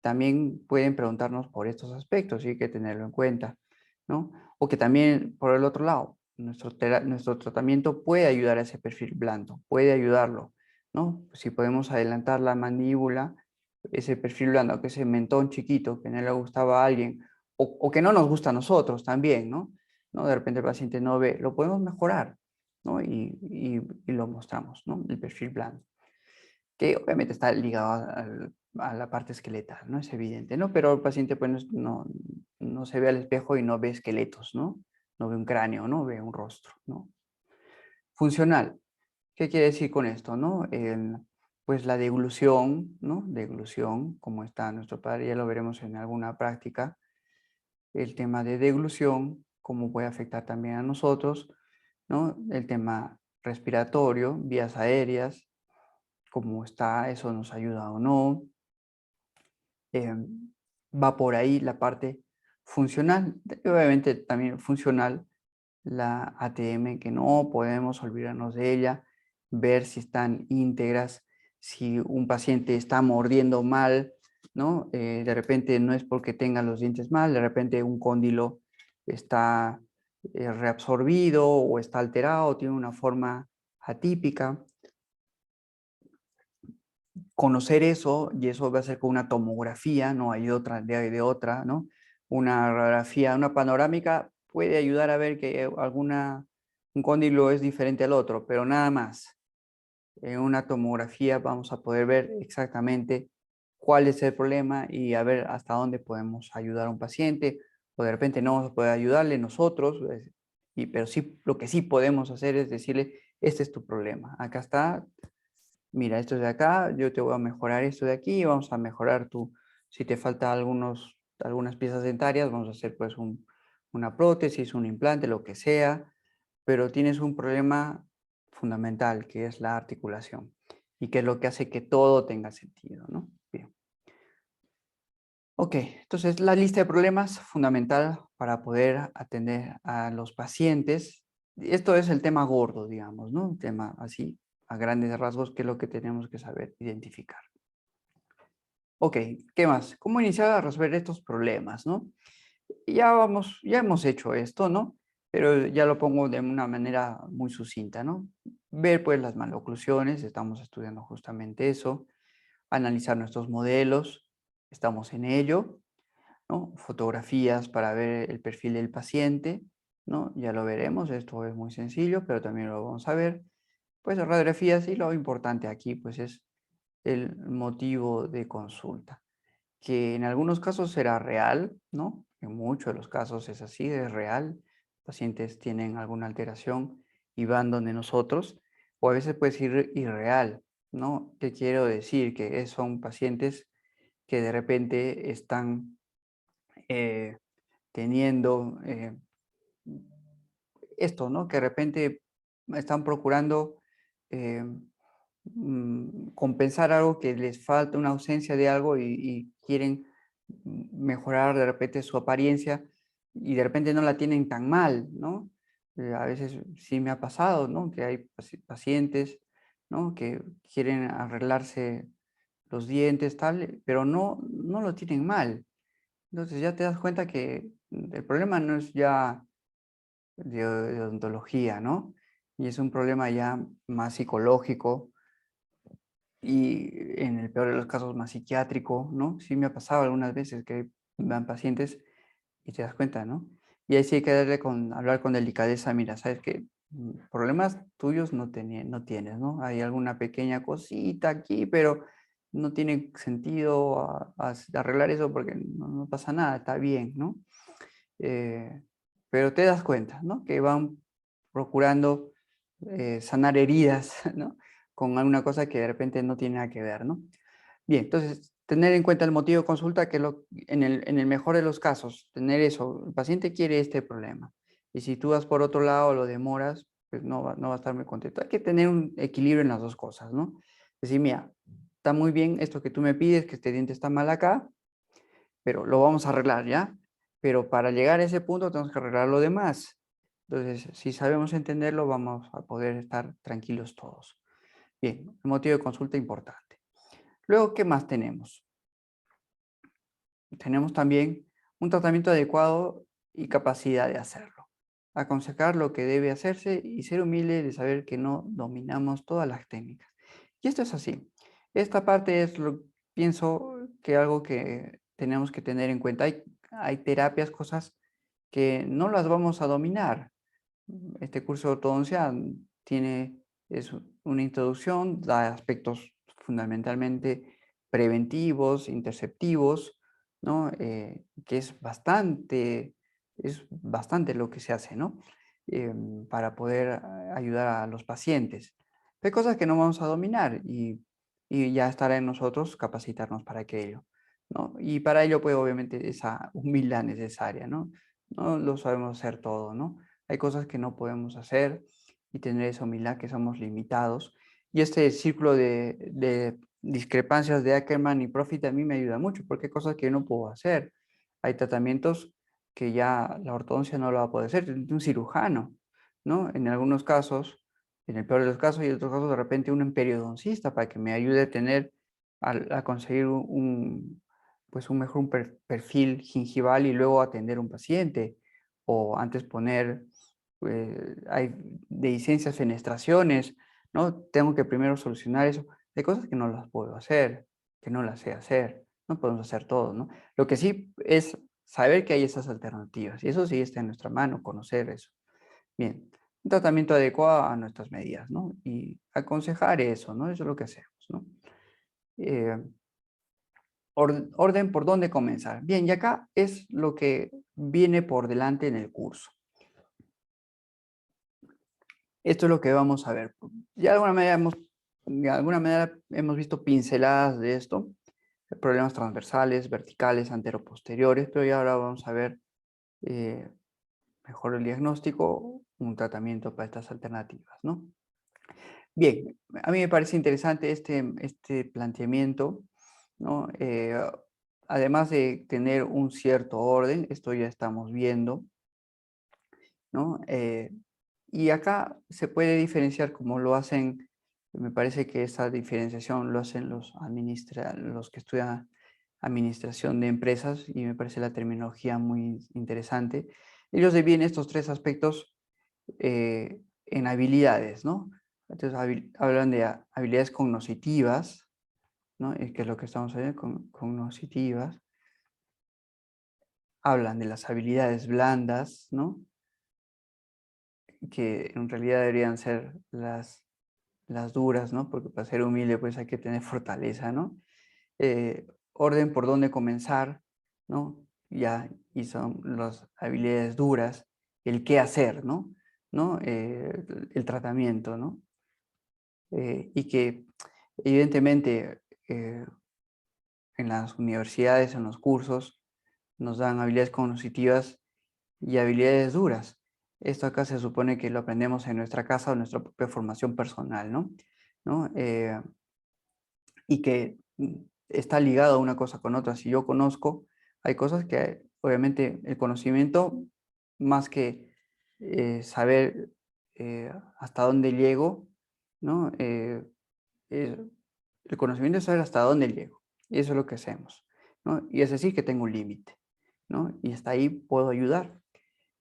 [SPEAKER 1] también pueden preguntarnos por estos aspectos y hay que tenerlo en cuenta, ¿no? O que también, por el otro lado, nuestro tratamiento puede ayudar a ese perfil blando, puede ayudarlo, ¿no? Si podemos adelantar la mandíbula, ese perfil blando, que ese mentón chiquito que no le gustaba a alguien, o que no nos gusta a nosotros también, ¿no? ¿No? De repente el paciente no ve, lo podemos mejorar, ¿no? Y lo mostramos, ¿no? El perfil blando, que obviamente está ligado a la parte esqueletal, ¿no? Es evidente, ¿no? Pero el paciente pues no se ve al espejo y no ve esqueletos, ¿no? No ve un cráneo, no ve un rostro, ¿no? Funcional. ¿Qué quiere decir con esto, no? Pues la deglución, ¿no? Deglución, como está nuestro padre, ya lo veremos en alguna práctica. El tema de deglución, cómo puede afectar también a nosotros, ¿no? El tema respiratorio, vías aéreas, cómo está, eso nos ayuda o no. Va por ahí la parte funcional, obviamente también funcional, la ATM, que no podemos olvidarnos de ella, ver si están íntegras, si un paciente está mordiendo mal, ¿no? De repente no es porque tenga los dientes mal, de repente un cóndilo está reabsorbido o está alterado, tiene una forma atípica. Conocer eso, y eso va a ser con una tomografía, no hay otra, de otra, ¿no? Una radiografía, una panorámica puede ayudar a ver que un cóndilo es diferente al otro, pero nada más. En una tomografía vamos a poder ver exactamente cuál es el problema y a ver hasta dónde podemos ayudar a un paciente, o de repente no vamos a poder ayudarle nosotros, pero sí, lo que sí podemos hacer es decirle, este es tu problema, acá está, mira, esto es de acá, yo te voy a mejorar esto de aquí, vamos a mejorar si te falta algunas piezas dentarias, vamos a hacer pues una prótesis, un implante, lo que sea, pero tienes un problema fundamental, que es la articulación, y que es lo que hace que todo tenga sentido, ¿no? Bien. Ok, entonces la lista de problemas fundamental para poder atender a los pacientes. Esto es el tema gordo, digamos, ¿no? Un tema así, a grandes rasgos, que es lo que tenemos que saber identificar. Ok, ¿qué más? ¿Cómo iniciar a resolver estos problemas, no? Ya hemos hecho esto, ¿no? Pero ya lo pongo de una manera muy sucinta, ¿no? Ver pues las maloclusiones, estamos estudiando justamente eso, analizar nuestros modelos, estamos en ello, ¿no? Fotografías para ver el perfil del paciente, ¿no? Ya lo veremos, esto es muy sencillo, pero también lo vamos a ver. Pues radiografías y lo importante aquí pues es el motivo de consulta, que en algunos casos será real, ¿no? En muchos de los casos es así, es real. Pacientes tienen alguna alteración y van donde nosotros, o a veces puede ser irreal, ¿no? ¿Qué quiero decir? Que son pacientes que de repente están eh, teniendo esto, ¿no? Que de repente están procurando eh, compensar algo que les falta, una ausencia de algo y quieren mejorar de repente su apariencia y de repente no la tienen tan mal, ¿no? A veces sí me ha pasado, ¿no? Que hay pacientes, ¿no? Que quieren arreglarse los dientes, tal, pero no lo tienen mal. Entonces ya te das cuenta que el problema no es ya de odontología, ¿no? Y es un problema ya más psicológico y en el peor de los casos más psiquiátrico, ¿no? Sí me ha pasado algunas veces que van pacientes y te das cuenta, ¿no? Y ahí sí hay que hablar con delicadeza, mira, sabes que problemas tuyos no tienes, ¿no? Hay alguna pequeña cosita aquí, pero no tiene sentido arreglar eso porque no pasa nada, está bien, ¿no? Eh, pero te das cuenta, ¿no? Que van procurando sanar heridas, ¿no? Con alguna cosa que de repente no tiene nada que ver, ¿no? Bien, entonces, tener en cuenta el motivo de consulta, que en el mejor de los casos, tener eso, el paciente quiere este problema. Y si tú vas por otro lado, lo demoras, pues no va a estar muy contento. Hay que tener un equilibrio en las dos cosas, ¿no? Decir, mira, está muy bien esto que tú me pides, que este diente está mal acá, pero lo vamos a arreglar, ¿ya? Pero para llegar a ese punto tenemos que arreglar lo demás. Entonces, si sabemos entenderlo, vamos a poder estar tranquilos todos. Bien, el motivo de consulta importante. Luego, ¿qué más tenemos? Tenemos también un tratamiento adecuado y capacidad de hacerlo. Aconsejar lo que debe hacerse y ser humilde de saber que no dominamos todas las técnicas. Y esto es así. Esta parte es, pienso que algo que tenemos que tener en cuenta. Hay terapias, cosas que no las vamos a dominar. Este curso de ortodoncia es una introducción, da aspectos fundamentalmente preventivos, interceptivos, ¿no? Que es bastante lo que se hace, ¿no? Para poder ayudar a los pacientes. Hay cosas que no vamos a dominar y ya estará en nosotros capacitarnos para aquello, ¿no? Y para ello, pues obviamente esa humildad necesaria, ¿no? No lo sabemos hacer todo, ¿no? Hay cosas que no podemos hacer y tener esa humildad que somos limitados. Y este círculo de discrepancias de Ackerman y Profit a mí me ayuda mucho porque hay cosas que no puedo hacer. Hay tratamientos que ya la ortodoncia no lo va a poder hacer, un cirujano, ¿no? En algunos casos, en el peor de los casos y en otros casos de repente un periodoncista para que me ayude a tener, a conseguir pues un mejor perfil gingival y luego atender un paciente o antes poner, hay dehiscencias, fenestraciones, ¿no? Tengo que primero solucionar eso. Hay cosas que no las puedo hacer, que no las sé hacer, no podemos hacer todo, ¿no? Lo que sí es saber que hay esas alternativas y eso sí está en nuestra mano, conocer eso. Bien, un tratamiento adecuado a nuestras medidas, ¿no? Y aconsejar eso, ¿no? Eso es lo que hacemos, ¿no? Eh, orden por dónde comenzar. Bien, y acá es lo que viene por delante en el curso. Esto es lo que vamos a ver. Ya de alguna manera hemos visto pinceladas de esto, problemas transversales, verticales, anteroposteriores, pero ya ahora vamos a ver mejor el diagnóstico, un tratamiento para estas alternativas, ¿no? Bien, a mí me parece interesante este planteamiento, ¿no? Además de tener un cierto orden, esto ya estamos viendo, ¿no? Y acá se puede diferenciar como lo hacen, me parece que esa diferenciación lo hacen los que estudian administración de empresas y me parece la terminología muy interesante. Ellos dividen estos tres aspectos en habilidades, ¿no? Entonces hablan de habilidades cognitivas, ¿no? Que es lo que estamos viendo, cognitivas. Hablan de las habilidades blandas, ¿no? Que en realidad deberían ser las duras, ¿no? Porque para ser humilde pues hay que tener fortaleza, ¿no? Orden por dónde comenzar, ¿no? Ya, y son las habilidades duras, el qué hacer, ¿no? ¿No? El tratamiento, ¿no? Y que evidentemente en las universidades, en los cursos, nos dan habilidades cognitivas y habilidades duras. Esto acá se supone que lo aprendemos en nuestra casa o en nuestra propia formación personal, ¿no? ¿No? Y que está ligado una cosa con otra. Si yo conozco, hay cosas que obviamente el conocimiento, más que saber hasta dónde llego, ¿no? El el conocimiento es saber hasta dónde llego. Y eso es lo que hacemos, ¿no? Y es decir, que tengo un límite, ¿no? Y hasta ahí puedo ayudar.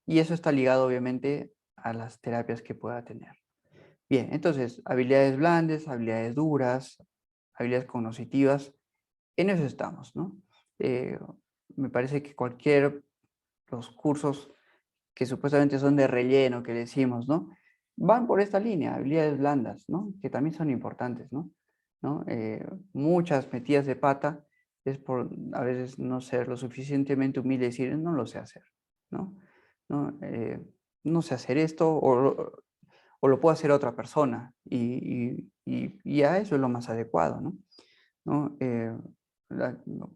[SPEAKER 1] Y eso está ligado, obviamente, a las terapias que pueda tener. Bien, entonces, habilidades blandas, habilidades duras, habilidades cognitivas, en eso estamos, ¿no? Eh, Me parece que los cursos que supuestamente son de relleno, que decimos, ¿no? Van por esta línea, habilidades blandas, ¿no? Que también son importantes, ¿no? ¿No? Muchas metidas de pata es por a veces no ser lo suficientemente humilde y decir, no lo sé hacer, ¿no? ¿No? No sé hacer esto o lo puede hacer otra persona y a eso es lo más adecuado, ¿no? ¿No? No,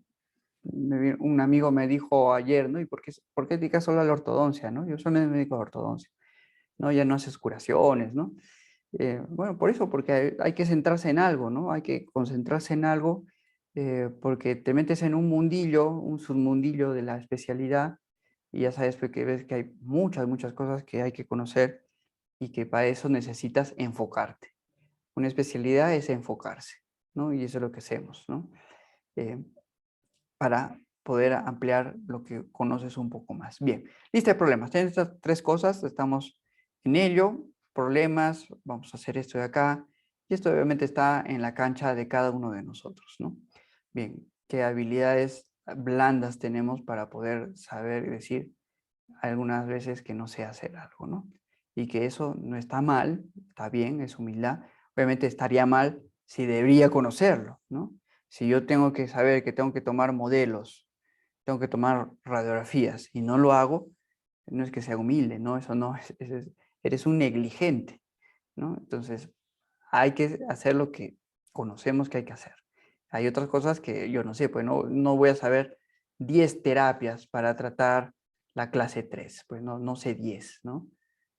[SPEAKER 1] un amigo me dijo ayer, ¿no? ¿Y por qué dedicas solo a la ortodoncia, no? Yo solo me dedico a la ortodoncia, ¿no? Ya no haces curaciones, ¿no? Bueno, por eso, porque hay que centrarse en algo, ¿no? Hay que concentrarse en algo, porque te metes en un mundillo, un submundillo de la especialidad, y ya sabes pues, que ves que hay muchas cosas que hay que conocer y que para eso necesitas enfocarte. Una especialidad es enfocarse, ¿no? Y eso es lo que hacemos, ¿no? Eh, para poder ampliar lo que conoces un poco más. Bien, lista de problemas. Tienes estas tres cosas, estamos en ello. Problemas, vamos a hacer esto de acá. Y esto obviamente está en la cancha de cada uno de nosotros, ¿no? Bien, ¿qué habilidades blandas tenemos para poder saber y decir algunas veces que no sé hacer algo, ¿no? Y que eso no está mal, está bien, es humildad. Obviamente estaría mal si debería conocerlo, ¿no? Si yo tengo que saber que tengo que tomar modelos, tengo que tomar radiografías y no lo hago, no es que sea humilde, ¿no? Eso no eres un negligente, ¿no? Entonces, hay que hacer lo que conocemos que hay que hacer. Hay otras cosas que yo no sé, pues no voy a saber 10 terapias para tratar la clase 3, pues no sé 10, ¿no?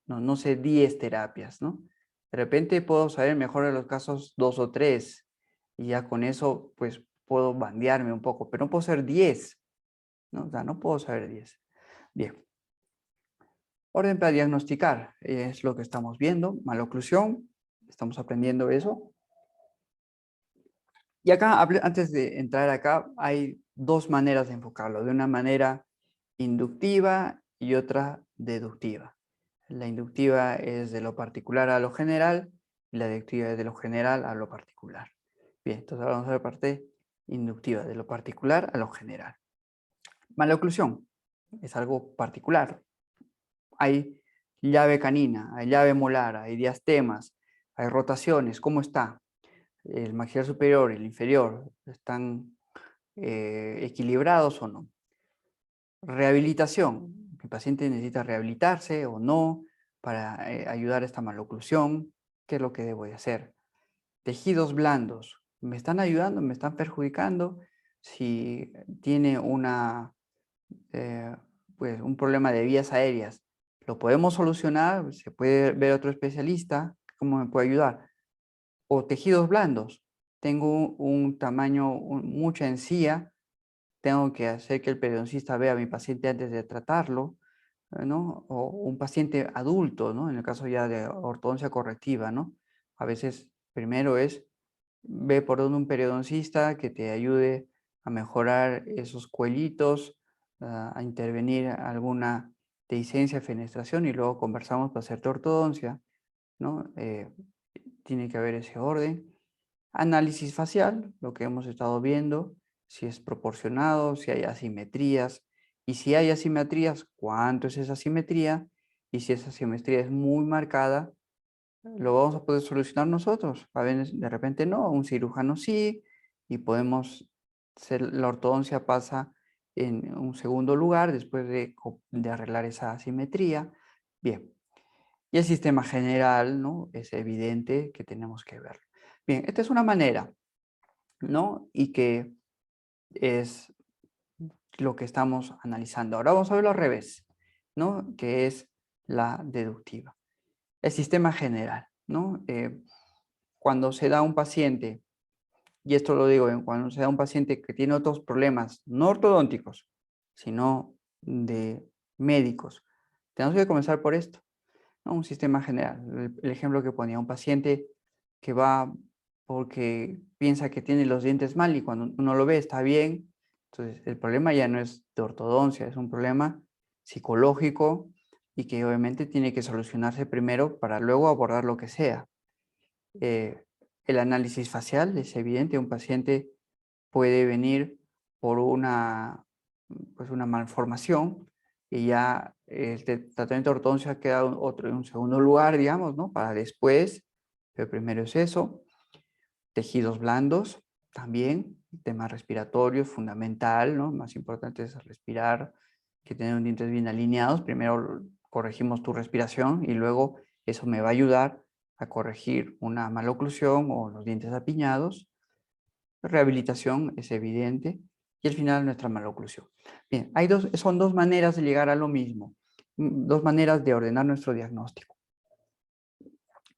[SPEAKER 1] No sé 10 terapias, ¿no? De repente puedo saber mejor en los casos 2 o 3 y ya con eso pues puedo bandearme un poco, pero no puedo ser 10, ¿no? O sea, no puedo saber 10. Bien, orden para diagnosticar es lo que estamos viendo, maloclusión, estamos aprendiendo eso. Y acá, antes de entrar acá, hay dos maneras de enfocarlo, de una manera inductiva y otra deductiva. La inductiva es de lo particular a lo general y la deductiva es de lo general a lo particular. Bien, entonces ahora vamos a ver la parte inductiva, de lo particular a lo general. Maloclusión es algo particular. Hay llave canina, hay llave molar, hay diastemas, hay rotaciones. ¿Cómo está? El maxilar superior y el inferior están equilibrados o no. Rehabilitación. Mi paciente necesita rehabilitarse o no para ayudar a esta maloclusión. ¿Qué es lo que debo de hacer? Tejidos blandos. ¿Me están ayudando? ¿Me están perjudicando? Si tiene pues, un problema de vías aéreas, lo podemos solucionar, se puede ver otro especialista, ¿cómo me puede ayudar? O tejidos blandos, tengo un tamaño, mucha encía, tengo que hacer que el periodoncista vea a mi paciente antes de tratarlo, ¿no? O un paciente adulto, ¿no? En el caso ya de ortodoncia correctiva, ¿no? A veces primero es ve por donde un periodoncista que te ayude a mejorar esos cuellitos, a intervenir alguna dehiscencia, fenestración y luego conversamos para hacerte ortodoncia, ¿no? Tiene que haber ese orden. Análisis facial, lo que hemos estado viendo, si es proporcionado, si hay asimetrías, y si hay asimetrías, cuánto es esa asimetría, y si esa asimetría es muy marcada, lo vamos a poder solucionar nosotros. A veces, de repente no, un cirujano sí, y podemos la ortodoncia pasa en un segundo lugar después de arreglar esa asimetría. Bien, y el sistema general, ¿no? Es evidente que tenemos que verlo. Bien, esta es una manera, ¿no? Y que es lo que estamos analizando. Ahora vamos a verlo al revés, ¿no? Que es la deductiva. El sistema general, ¿no? Cuando se da un paciente, y esto lo digo, cuando se da un paciente que tiene otros problemas, no ortodónticos, sino de médicos, tenemos que comenzar por esto, ¿no? Un sistema general. El ejemplo que ponía, un paciente que va porque piensa que tiene los dientes mal y cuando uno lo ve está bien. Entonces, el problema ya no es de ortodoncia, es un problema psicológico y que obviamente tiene que solucionarse primero para luego abordar lo que sea. Eh, el análisis facial es evidente, un paciente puede venir por pues una malformación y ya el tratamiento de ortodoncia queda en un segundo lugar, digamos, ¿no? Para después, pero primero es eso. Tejidos blandos también, temas respiratorios, fundamental, ¿no? Más importante es respirar, que tener dientes bien alineados. Primero corregimos tu respiración y luego eso me va a ayudar a corregir una maloclusión o los dientes apiñados. Rehabilitación es evidente y al final nuestra maloclusión. Bien, son dos maneras de llegar a lo mismo, dos maneras de ordenar nuestro diagnóstico.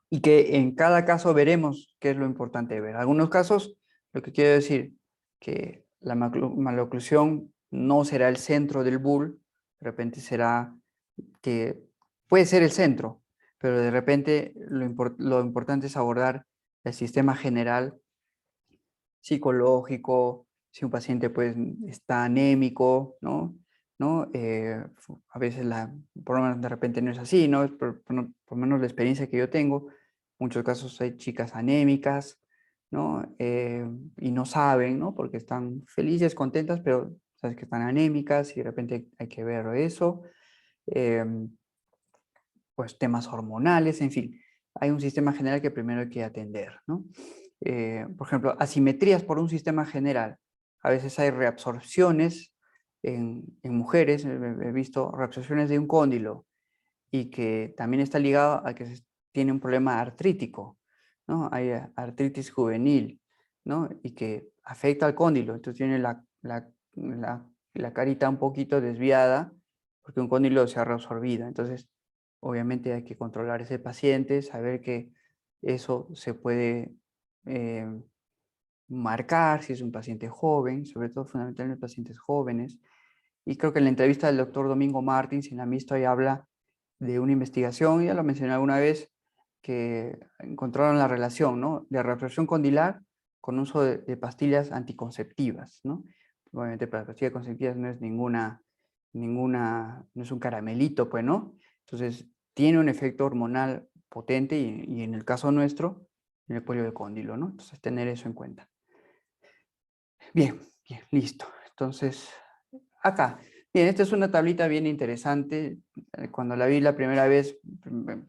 [SPEAKER 1] Y que en cada caso veremos qué es lo importante de ver. En algunos casos, lo que quiero decir, que la maloclusión no será el centro del bull, de repente será que puede ser el centro, pero de repente lo importante es abordar el sistema general psicológico, si un paciente pues está anémico, ¿no? A veces por lo menos de repente no es así, ¿no? Por lo menos la experiencia que yo tengo, muchos casos hay chicas anémicas, ¿no? Y no saben, ¿no? Porque están felices, contentas, pero sabes que están anémicas y de repente hay que ver eso. Pues temas hormonales, en fin. Hay un sistema general que primero hay que atender, ¿no? Por ejemplo, asimetrías por un sistema general. A veces hay reabsorciones en mujeres, he visto reabsorciones de un cóndilo y que también está ligado a que tiene un problema artrítico, ¿no? Hay artritis juvenil, ¿no? Y que afecta al cóndilo, entonces tiene la carita un poquito desviada porque un cóndilo se ha reabsorbido. Entonces, obviamente hay que controlar ese paciente, saber que eso se puede eh, marcar si es un paciente joven, sobre todo fundamentalmente en pacientes jóvenes. Y creo que en la entrevista del doctor Domingo Martins, si la han visto, ahí habla de una investigación, ya lo mencioné alguna vez, que encontraron la relación, ¿no? De reabsorción condilar con uso de pastillas anticonceptivas, ¿no? Obviamente para las pastillas conceptivas no es no es un caramelito, pues, ¿no? Entonces, tiene un efecto hormonal potente y en el caso nuestro, en el polio de cóndilo, ¿no? Entonces, tener eso en cuenta. Bien, bien, listo. Entonces, acá. Bien, esta es una tablita bien interesante. Cuando la vi la primera vez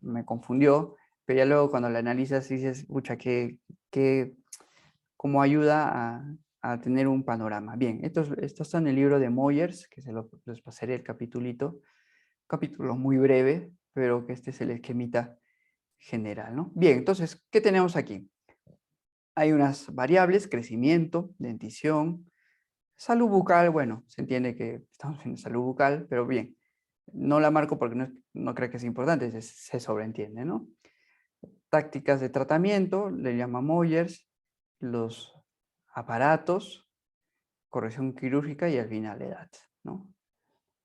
[SPEAKER 1] me confundió, pero ya luego cuando la analizas dices, pucha, cómo ayuda a tener un panorama. Bien, esto está en el libro de Moyers, que les pasaré el capítulo muy breve, pero que este es el esquemita general, ¿no? Bien, entonces, ¿qué tenemos aquí? Hay unas variables, crecimiento, dentición, salud bucal, bueno, se entiende que estamos en salud bucal, pero bien. No la marco porque no creo que es importante, se sobreentiende, ¿no? Tácticas de tratamiento, le llama Moyers, los aparatos, corrección quirúrgica y al final edad, ¿no?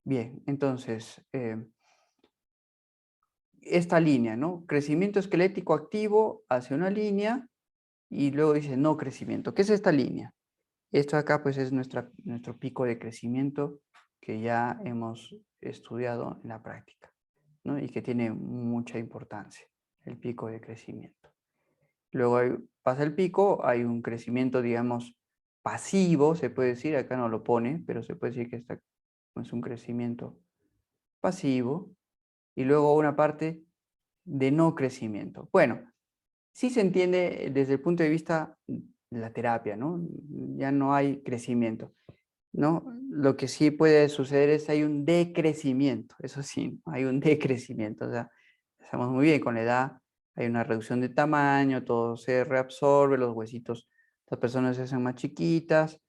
[SPEAKER 1] Bien, entonces, esta línea, ¿no? Crecimiento esquelético activo hacia una línea y luego dice no crecimiento. ¿Qué es esta línea? Esto acá pues es nuestro pico de crecimiento que ya hemos estudiado en la práctica, ¿no? Y que tiene mucha importancia, el pico de crecimiento. Luego pasa el pico, hay un crecimiento, digamos, pasivo, se puede decir, acá no lo pone, pero se puede decir que es un crecimiento pasivo. Y luego una parte de no crecimiento. Bueno, sí se entiende desde el punto de vista de la terapia, ¿no? Ya no hay crecimiento, ¿no? Lo que sí puede suceder es hay un decrecimiento, eso sí, hay un decrecimiento, o sea, estamos muy bien con la edad, hay una reducción de tamaño, todo se reabsorbe, los huesitos, las personas se hacen más chiquitas,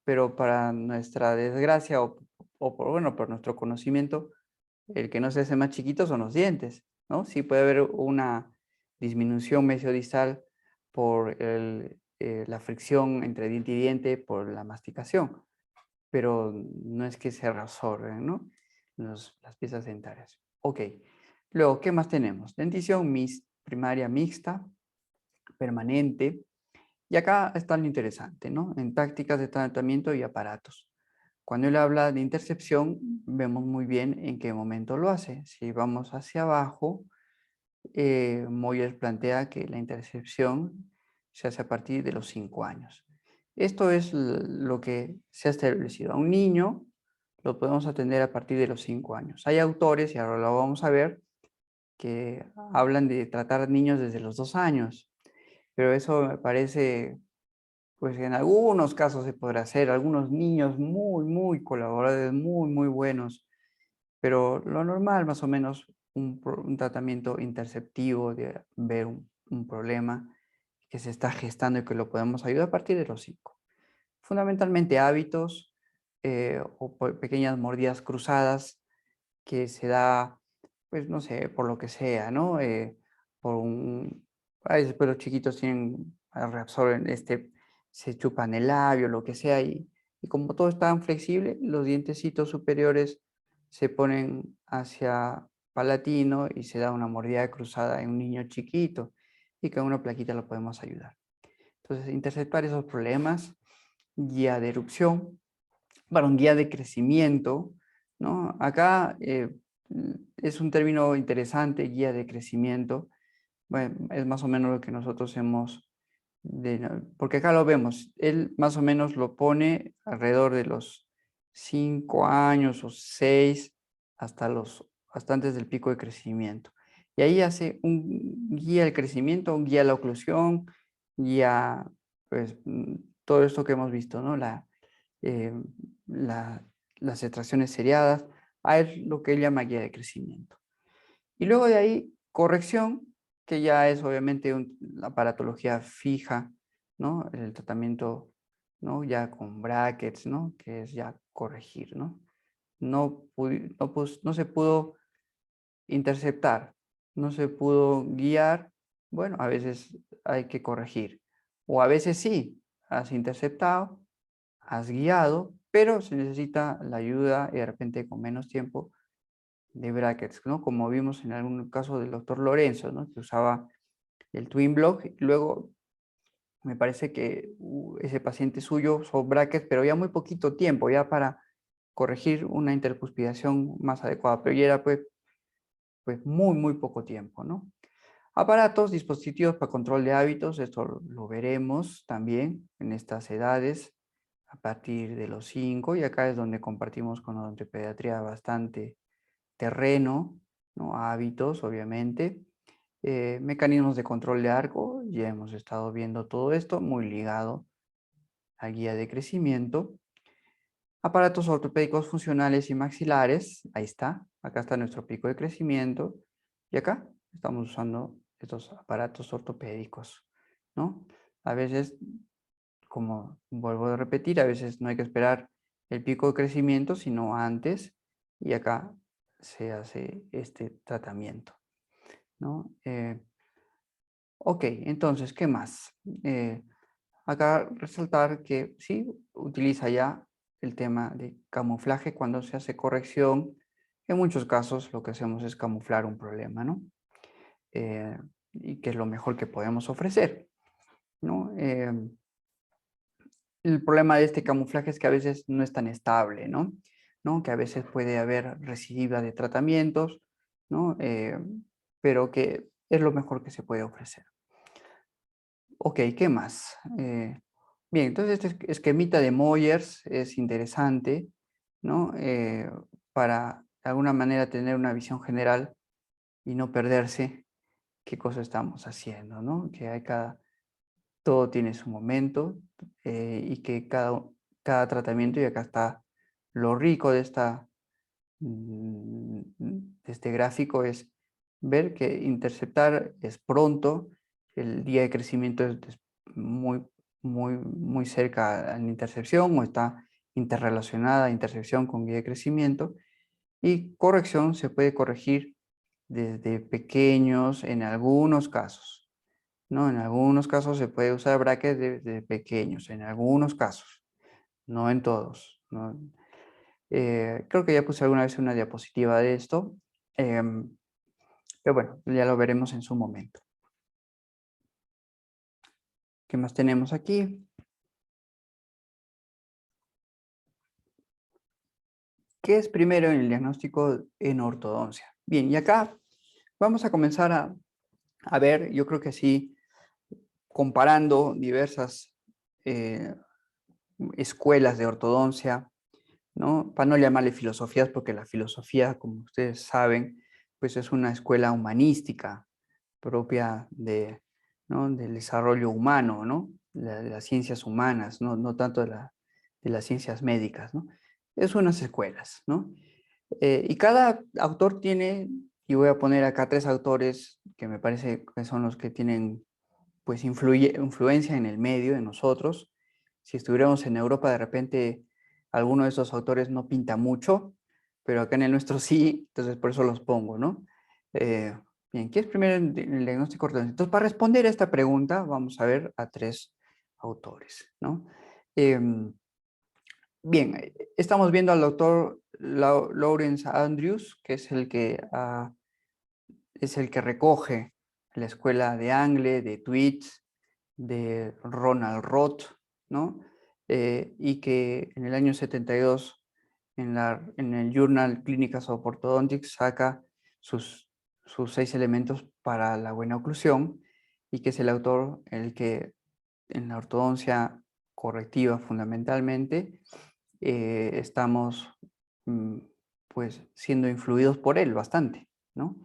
[SPEAKER 1] pero para nuestra desgracia bueno, por nuestro conocimiento, el que no se hace más chiquito son los dientes, ¿no? Sí puede haber una disminución mesiodistal por la fricción entre diente y diente por la masticación, pero no es que se reabsorben, ¿no? Las piezas dentarias. Ok. Luego, ¿qué más tenemos? Dentición primaria mixta, permanente. Y acá está lo interesante, ¿no? En tácticas de tratamiento y aparatos. Cuando él habla de intercepción, vemos muy bien en qué momento lo hace. Si vamos hacia abajo, Moyers plantea que la intercepción se hace a partir de los 5 años. Esto es lo que se ha establecido. A un niño lo podemos atender a partir de los 5 años. Hay autores, y ahora lo vamos a ver, que hablan de tratar niños desde los 2 años, pero eso me parece, pues en algunos casos se podrá hacer, algunos niños muy, muy colaboradores, muy, muy buenos, pero lo normal, más o menos, un tratamiento interceptivo de ver un problema que se está gestando y que lo podemos ayudar a partir de los 5. Fundamentalmente hábitos o pequeñas mordidas cruzadas que se da, pues no sé, por lo que sea, ¿no? Por a veces pues, los chiquitos tienen, reabsorben, se chupan el labio, lo que sea, y como todo es tan flexible, los dientecitos superiores se ponen hacia palatino y se da una mordida cruzada en un niño chiquito y con una plaquita lo podemos ayudar. Entonces, interceptar esos problemas, guía de erupción, para un guía de crecimiento, ¿no? Acá es un término interesante, guía de crecimiento. Bueno, es más o menos lo que nosotros hemos, porque acá lo vemos, él más o menos lo pone alrededor de los 5 años o 6 hasta antes del pico de crecimiento. Y ahí hace un guía de crecimiento, un guía a la oclusión, guía, pues, todo esto que hemos visto, ¿no? Eh, la- las extracciones seriadas, a él lo que él llama guía de crecimiento. Y luego de ahí, corrección, que ya es obviamente la aparatología fija, ¿no? El tratamiento, ¿no? Ya con brackets, ¿no? Que es ya corregir, ¿no? No se pudo interceptar, no se pudo guiar, bueno, a veces hay que corregir. O a veces sí, has interceptado, has guiado, pero se necesita la ayuda y de repente con menos tiempo de brackets, ¿no? Como vimos en algún caso del doctor Lorenzo, ¿no? Que usaba el Twin Block. Luego me parece que ese paciente suyo usó brackets, pero ya muy poquito tiempo, ya para corregir una intercuspidación más adecuada, pero ya era pues muy, muy poco tiempo, ¿no? Aparatos, dispositivos para control de hábitos, esto lo veremos también en estas edades a partir de los 5 y acá es donde compartimos con odontopediatría bastante terreno, ¿no? Hábitos, obviamente. Mecanismos de control de arco, ya hemos estado viendo todo esto, muy ligado a guía de crecimiento. Aparatos ortopédicos funcionales y maxilares, ahí está, acá está nuestro pico de crecimiento y acá estamos usando estos aparatos ortopédicos, ¿no? A veces, como vuelvo a repetir, a veces no hay que esperar el pico de crecimiento, sino antes y acá se hace este tratamiento, ¿no? Ok, entonces, ¿qué más? Acá resaltar que sí, utiliza ya el tema de camuflaje cuando se hace corrección. En muchos casos lo que hacemos es camuflar un problema, ¿no? Y que es lo mejor que podemos ofrecer, ¿no? El problema de este camuflaje es que a veces no es tan estable, ¿no? ¿No? Que a veces puede haber recidiva de tratamientos, ¿no? Pero que es lo mejor que se puede ofrecer. Ok, ¿qué más? Bien, entonces este esquemita de Moyers es interesante, ¿no? Para de alguna manera tener una visión general y no perderse qué cosa estamos haciendo, ¿no? Que hay todo tiene su momento y que cada tratamiento, y acá está lo rico de de este gráfico, es ver que interceptar es pronto, el día de crecimiento es muy, muy cerca a la intercepción o está interrelacionada intercepción con guía de crecimiento, y corrección se puede corregir desde pequeños en algunos casos, ¿no? En algunos casos se puede usar brackets de pequeños, en algunos casos, no en todos, ¿no? Creo que ya puse alguna vez una diapositiva de esto, em, pero bueno, ya lo veremos en su momento. ¿Qué más tenemos aquí? ¿Qué es primero en el diagnóstico en ortodoncia? Bien, y acá vamos a comenzar a ver, yo creo que sí, comparando diversas eh, escuelas de ortodoncia, ¿no? Para no llamarle filosofías, porque la filosofía, como ustedes saben, pues es una escuela humanística propia ¿no? Del desarrollo humano, ¿no? De las ciencias humanas, no tanto de las ciencias médicas, ¿no? Es unas escuelas, ¿no? Y cada autor tiene, y voy a poner acá tres autores que me parece que son los que tienen pues influencia en el medio, en nosotros. Si estuviéramos en Europa, de repente alguno de esos autores no pinta mucho, pero acá en el nuestro sí, entonces por eso los pongo, ¿no? Bien, ¿qué es primero el diagnóstico ortodoncia? Entonces, para responder a esta pregunta, vamos a ver a tres autores, ¿no? Bien, estamos viendo al doctor Lawrence Andrews, que es el que recoge la escuela de Angle, de Tweets, de Ronald Roth, ¿no? Y que en el año 72 en el Journal Clinicals of Orthodontics saca sus 6 elementos para la buena oclusión, y que es el autor el que en la ortodoncia correctiva fundamentalmente estamos pues siendo influidos por él bastante, ¿no?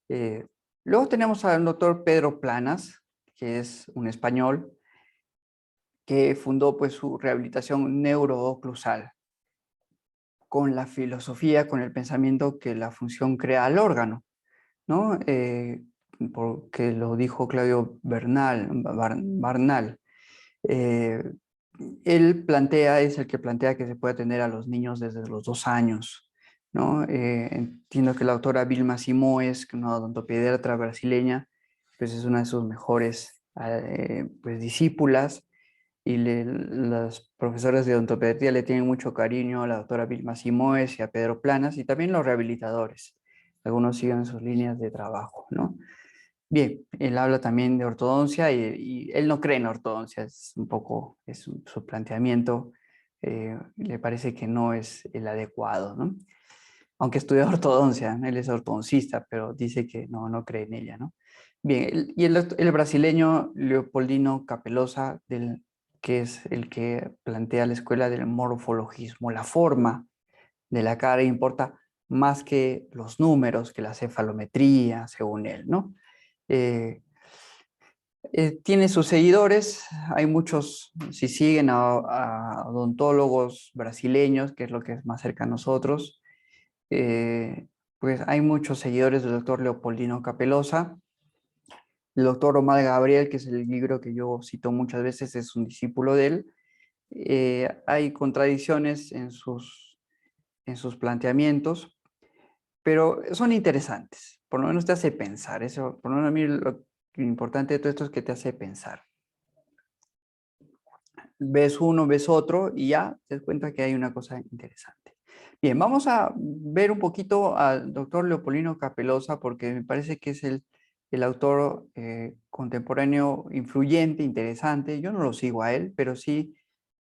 [SPEAKER 1] Eh, Luego tenemos al doctor Pedro Planas, que es un español que fundó pues su rehabilitación neurooclusal con la filosofía, con el pensamiento que la función crea al órgano, ¿no? Porque lo dijo Claudio Barnal. Eh, Él es el que plantea que se puede atender a los niños desde los 2 años, ¿no? Entiendo que la autora Vilma Simoes, una odontopediatra brasileña, pues es una de sus mejores pues, discípulas, y las profesoras de odontopediatría le tienen mucho cariño a la doctora Vilma Simoes y a Pedro Planas, y también los rehabilitadores. Algunos siguen sus líneas de trabajo, ¿no? Bien, él habla también de ortodoncia y él no cree en la ortodoncia, es un poco, su planteamiento le parece que no es el adecuado, ¿no? Aunque estudia ortodoncia, él es ortodoncista, pero dice que no cree en ella, ¿no? Bien, el brasileño Leopoldino Capelosa, que es el que plantea la escuela del morfologismo, la forma de la cara importa más que los números, que la cefalometría, según él, ¿no? Eh, Tiene sus seguidores, hay muchos, si siguen a odontólogos brasileños, que es lo que es más cerca a nosotros, pues hay muchos seguidores del doctor Leopoldino Capelosa. El doctor Omar Gabriel, que es el libro que yo cito muchas veces, es un discípulo de él. Hay contradicciones en sus planteamientos, pero son interesantes. Por lo menos te hace pensar. Eso, por lo menos a mí lo importante de todo esto es que te hace pensar. Ves uno, ves otro y ya te das cuenta que hay una cosa interesante. Bien, vamos a ver un poquito al doctor Leopoldino Capelosa porque me parece que es el autor contemporáneo influyente, interesante. Yo no lo sigo a él, pero sí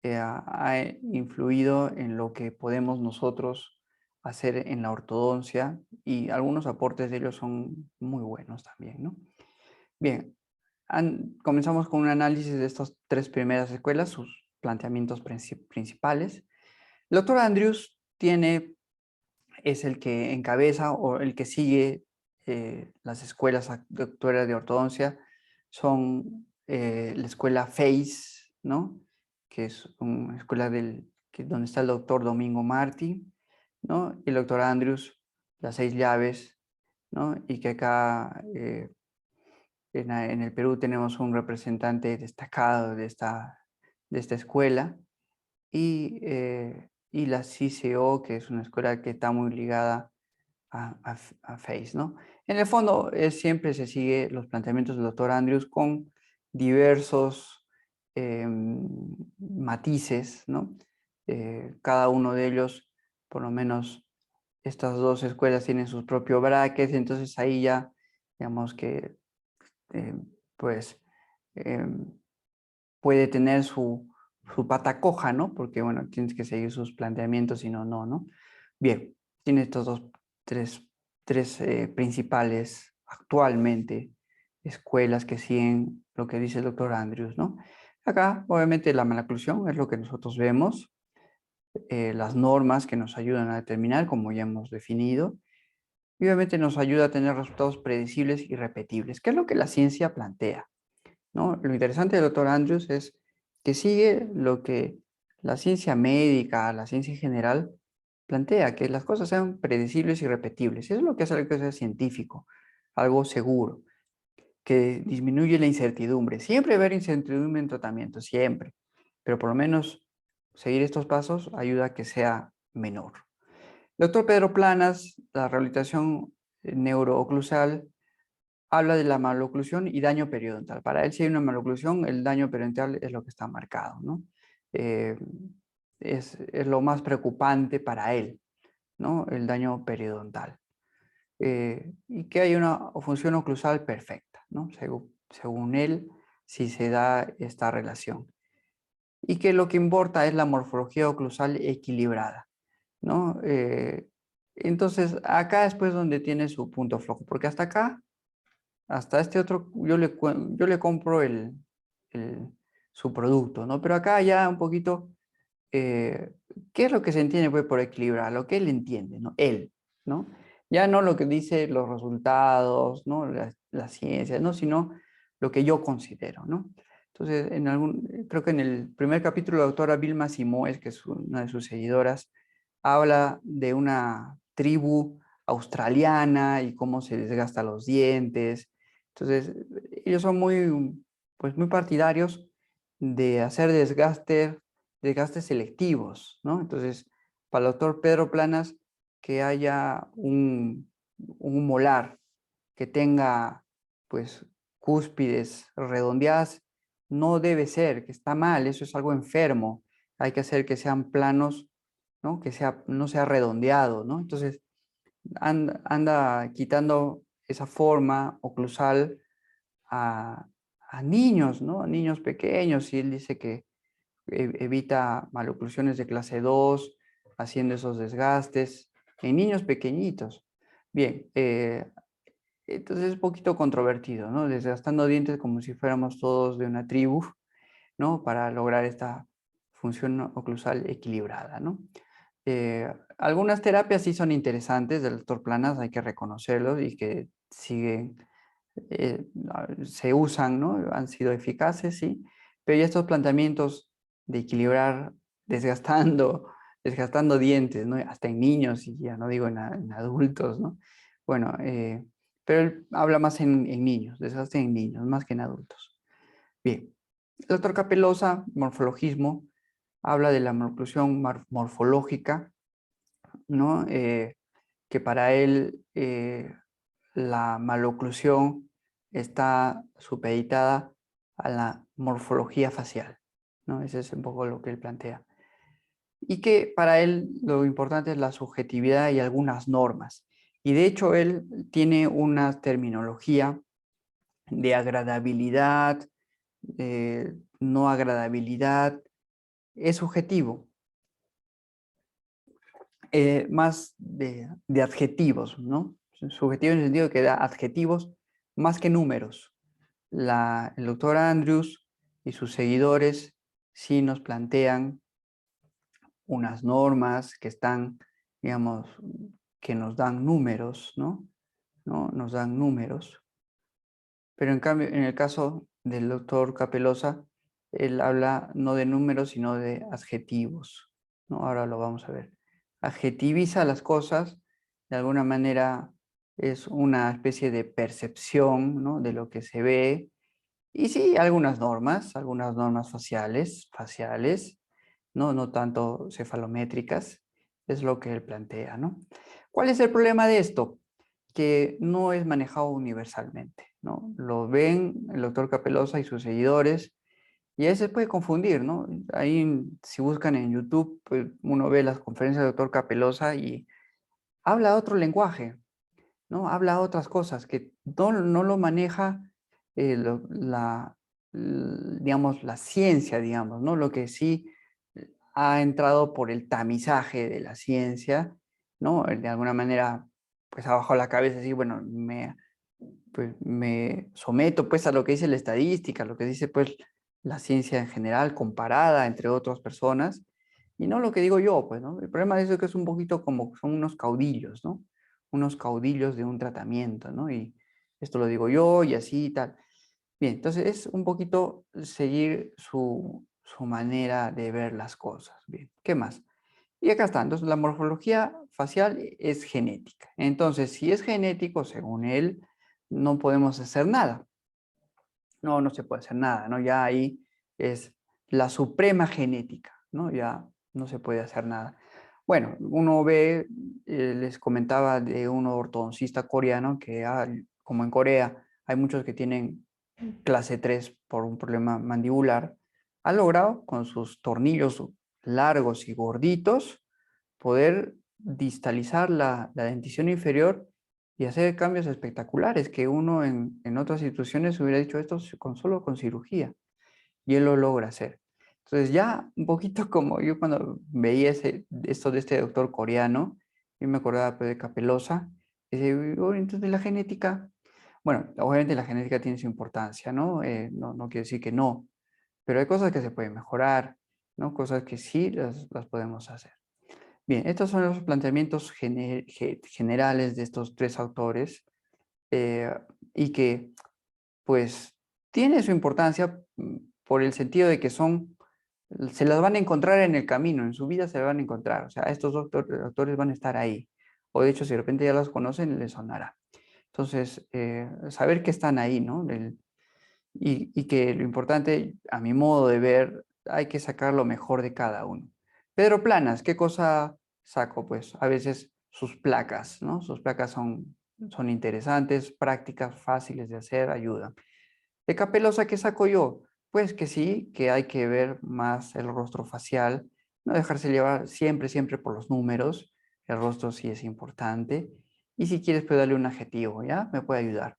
[SPEAKER 1] ha influido en lo que podemos nosotros hacer en la ortodoncia y algunos aportes de ellos son muy buenos también, ¿no? Bien, comenzamos con un análisis de estas tres primeras escuelas, sus planteamientos principales. El doctor Andrews es el que encabeza o el que sigue las escuelas actuales de ortodoncia. Son la escuela FACE, ¿no? Que es una escuela donde está el doctor Domingo Martí, ¿no? Y el doctor Andrews, las 6 llaves, ¿no? Y que acá en el Perú tenemos un representante destacado de esta escuela y la CCO, que es una escuela que está muy ligada a FACE, ¿no? En el fondo, siempre se sigue los planteamientos del doctor Andrews con diversos matices, ¿no? Cada uno de ellos, por lo menos estas dos escuelas tienen sus propios brackets, entonces ahí ya, digamos que eh, pues puede tener su pata coja, ¿no? Porque, bueno, tienes que seguir sus planteamientos, si no, ¿no? Bien, tiene estos tres principales actualmente escuelas que siguen lo que dice el doctor Andrews, ¿no? Acá, obviamente, la maloclusión es lo que nosotros vemos, las normas que nos ayudan a determinar, como ya hemos definido, y obviamente nos ayuda a tener resultados predecibles y repetibles, que es lo que la ciencia plantea, ¿no? Lo interesante del doctor Andrews es que sigue lo que la ciencia médica, la ciencia en general, plantea, que las cosas sean predecibles y repetibles. Eso es lo que hace algo que sea científico, algo seguro, que disminuye la incertidumbre. Siempre haber incertidumbre en tratamiento, siempre. Pero por lo menos seguir estos pasos ayuda a que sea menor. El doctor Pedro Planas, la rehabilitación neurooclusal, habla de la maloclusión y daño periodontal. Para él, si hay una maloclusión, el daño periodontal es lo que está marcado, ¿no? Eh, es lo más preocupante para él, ¿no? El daño periodontal. Y que hay una función oclusal perfecta, ¿no? Según él, si se da esta relación. Y que lo que importa es la morfología oclusal equilibrada, ¿no? Entonces, acá es pues donde tiene su punto flojo, porque hasta acá hasta este otro, yo le compro su producto, ¿no? Pero acá ya un poquito, ¿qué es lo que se entiende pues, por equilibrar? Lo que él entiende, ¿no? Él, ¿no? Ya no lo que dice los resultados, ¿no? La ciencia, ¿no? Sino lo que yo considero, ¿no? Entonces, creo que en el primer capítulo la doctora Vilma Simoes, que es una de sus seguidoras, habla de una tribu australiana y cómo se desgasta los dientes. Entonces, ellos son pues muy partidarios de hacer desgastes selectivos, ¿no? Entonces, para el doctor Pedro Planas, que haya un molar que tenga, pues, cúspides redondeadas, no debe ser, que está mal, eso es algo enfermo. Hay que hacer que sean planos, ¿no? Que no sea redondeado, ¿no? Entonces, anda quitando esa forma oclusal a, a niños, ¿no? A niños pequeños, y él dice que evita maloclusiones de clase 2 haciendo esos desgastes en niños pequeñitos. Bien, entonces es un poquito controvertido, ¿no? Desgastando dientes como si fuéramos todos de una tribu, ¿no? Para lograr esta función oclusal equilibrada, ¿no? Algunas terapias sí son interesantes del doctor Planas, hay que reconocerlos y que siguen, se usan, ¿no? Han sido eficaces, sí, pero ya estos planteamientos de equilibrar desgastando dientes, ¿no? Hasta en niños y ya no digo en adultos, ¿no? Bueno, pero él habla más en niños, desgaste en niños, más que en adultos. Bien, el doctor Capelosa, morfologismo, habla de la maloclusión morfológica ¿no? Que para él la maloclusión está supeditada a la morfología facial, ¿no? Ese es un poco lo que él plantea. Y que para él lo importante es la subjetividad y algunas normas. Y de hecho él tiene una terminología de agradabilidad, no agradabilidad, es subjetivo, más de adjetivos, ¿no? Subjetivo en el sentido de que da adjetivos más que números. El doctor Andrews y sus seguidores sí nos plantean unas normas que están, digamos, que nos dan números, ¿no? ¿No? Nos dan números. Pero en cambio, en el caso del doctor Capelosa, él habla no de números, sino de adjetivos, ¿no? Ahora lo vamos a ver. Adjetiviza las cosas, de alguna manera es una especie de percepción, ¿no? De lo que se ve. Y sí, algunas normas faciales, ¿no? No tanto cefalométricas, es lo que él plantea, ¿no? ¿Cuál es el problema de esto? Que no es manejado universalmente, ¿no? Lo ven el doctor Capelosa y sus seguidores y a veces puede confundir, ¿no? Ahí, si buscan en YouTube, pues uno ve las conferencias del doctor Capelosa y habla otro lenguaje, ¿no? Habla otras cosas que no lo maneja digamos, la ciencia, digamos, ¿no? Lo que sí ha entrado por el tamizaje de la ciencia, ¿no? De alguna manera, pues ha bajado la cabeza y bueno, pues, me someto pues a lo que dice la estadística, lo que dice pues la ciencia en general, comparada entre otras personas, y no lo que digo yo, pues, ¿no? El problema de eso es que es un poquito como, son unos caudillos, ¿no? Unos caudillos de un tratamiento, ¿no? Y esto lo digo yo y así y tal. Bien, entonces es un poquito seguir su manera de ver las cosas. Bien, ¿qué más? Y acá está, entonces la morfología facial es genética. Entonces, si es genético, según él, no podemos hacer nada. No se puede hacer nada, ¿no? Ya ahí es la suprema genética, ¿no? Ya no se puede hacer nada. Bueno, uno ve, les comentaba de un ortodoncista coreano que, como en Corea, hay muchos que tienen clase 3 por un problema mandibular, ha logrado con sus tornillos largos y gorditos poder distalizar la dentición inferior y hacer cambios espectaculares que uno en otras instituciones hubiera dicho esto solo con cirugía, y él lo logra hacer. Entonces ya un poquito como yo cuando veía esto de este doctor coreano, yo me acordaba pues, de Capelosa, y decía, "Oh, entonces la genética, bueno, obviamente la genética tiene su importancia, ¿no? No quiere decir que no, pero hay cosas que se pueden mejorar, ¿no? Cosas que sí las podemos hacer. Bien, estos son los planteamientos generales de estos tres autores eh, y que pues tiene su importancia por el sentido de que se las van a encontrar en el camino, en su vida se las van a encontrar, o sea, estos autores van a estar ahí, o de hecho si de repente ya los conocen, les sonará. Entonces, saber que están ahí, ¿no? Y que lo importante, a mi modo de ver, hay que sacar lo mejor de cada uno. Pedro Planas, ¿qué cosa saco? Pues a veces sus placas, ¿no? Sus placas son interesantes, prácticas, fáciles de hacer, ayudan. De Capelosa, ¿qué saco yo? Pues que sí, que hay que ver más el rostro facial, no dejarse llevar siempre por los números, el rostro sí es importante, y si quieres puedes darle un adjetivo, ¿ya? Me puede ayudar.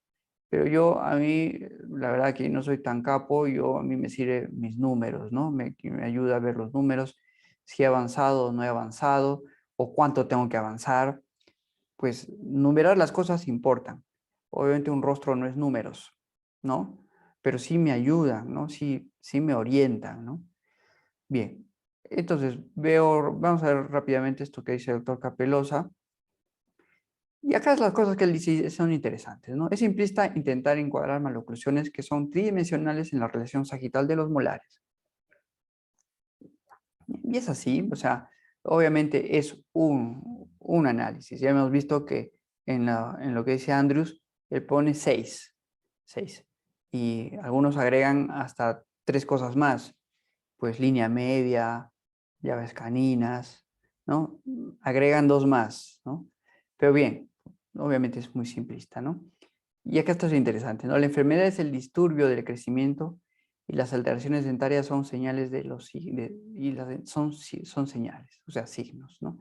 [SPEAKER 1] Pero a mí, la verdad que no soy tan capo, a mí me sirven mis números, ¿no? Me ayuda a ver los números, si he avanzado o no he avanzado, o cuánto tengo que avanzar. Pues numerar las cosas importan. Obviamente un rostro no es números, ¿no? Pero sí me ayudan, ¿no? Sí me orientan, ¿no? Bien, entonces vamos a ver rápidamente esto que dice el doctor Capelosa. Y acá las cosas que él dice son interesantes, ¿no? Es simplista intentar encuadrar maloclusiones que son tridimensionales en la relación sagital de los molares. Y es así, o sea, obviamente es un análisis. Ya hemos visto que en lo que dice Andrews, él pone 6. Y algunos agregan hasta 3 cosas más, pues línea media, llaves caninas, ¿no? Agregan dos más, ¿no? Pero bien, obviamente es muy simplista, ¿no? Y acá esto es interesante, ¿no? La enfermedad es el disturbio del crecimiento y las alteraciones dentarias son señales de los son señales, o sea, signos, ¿no?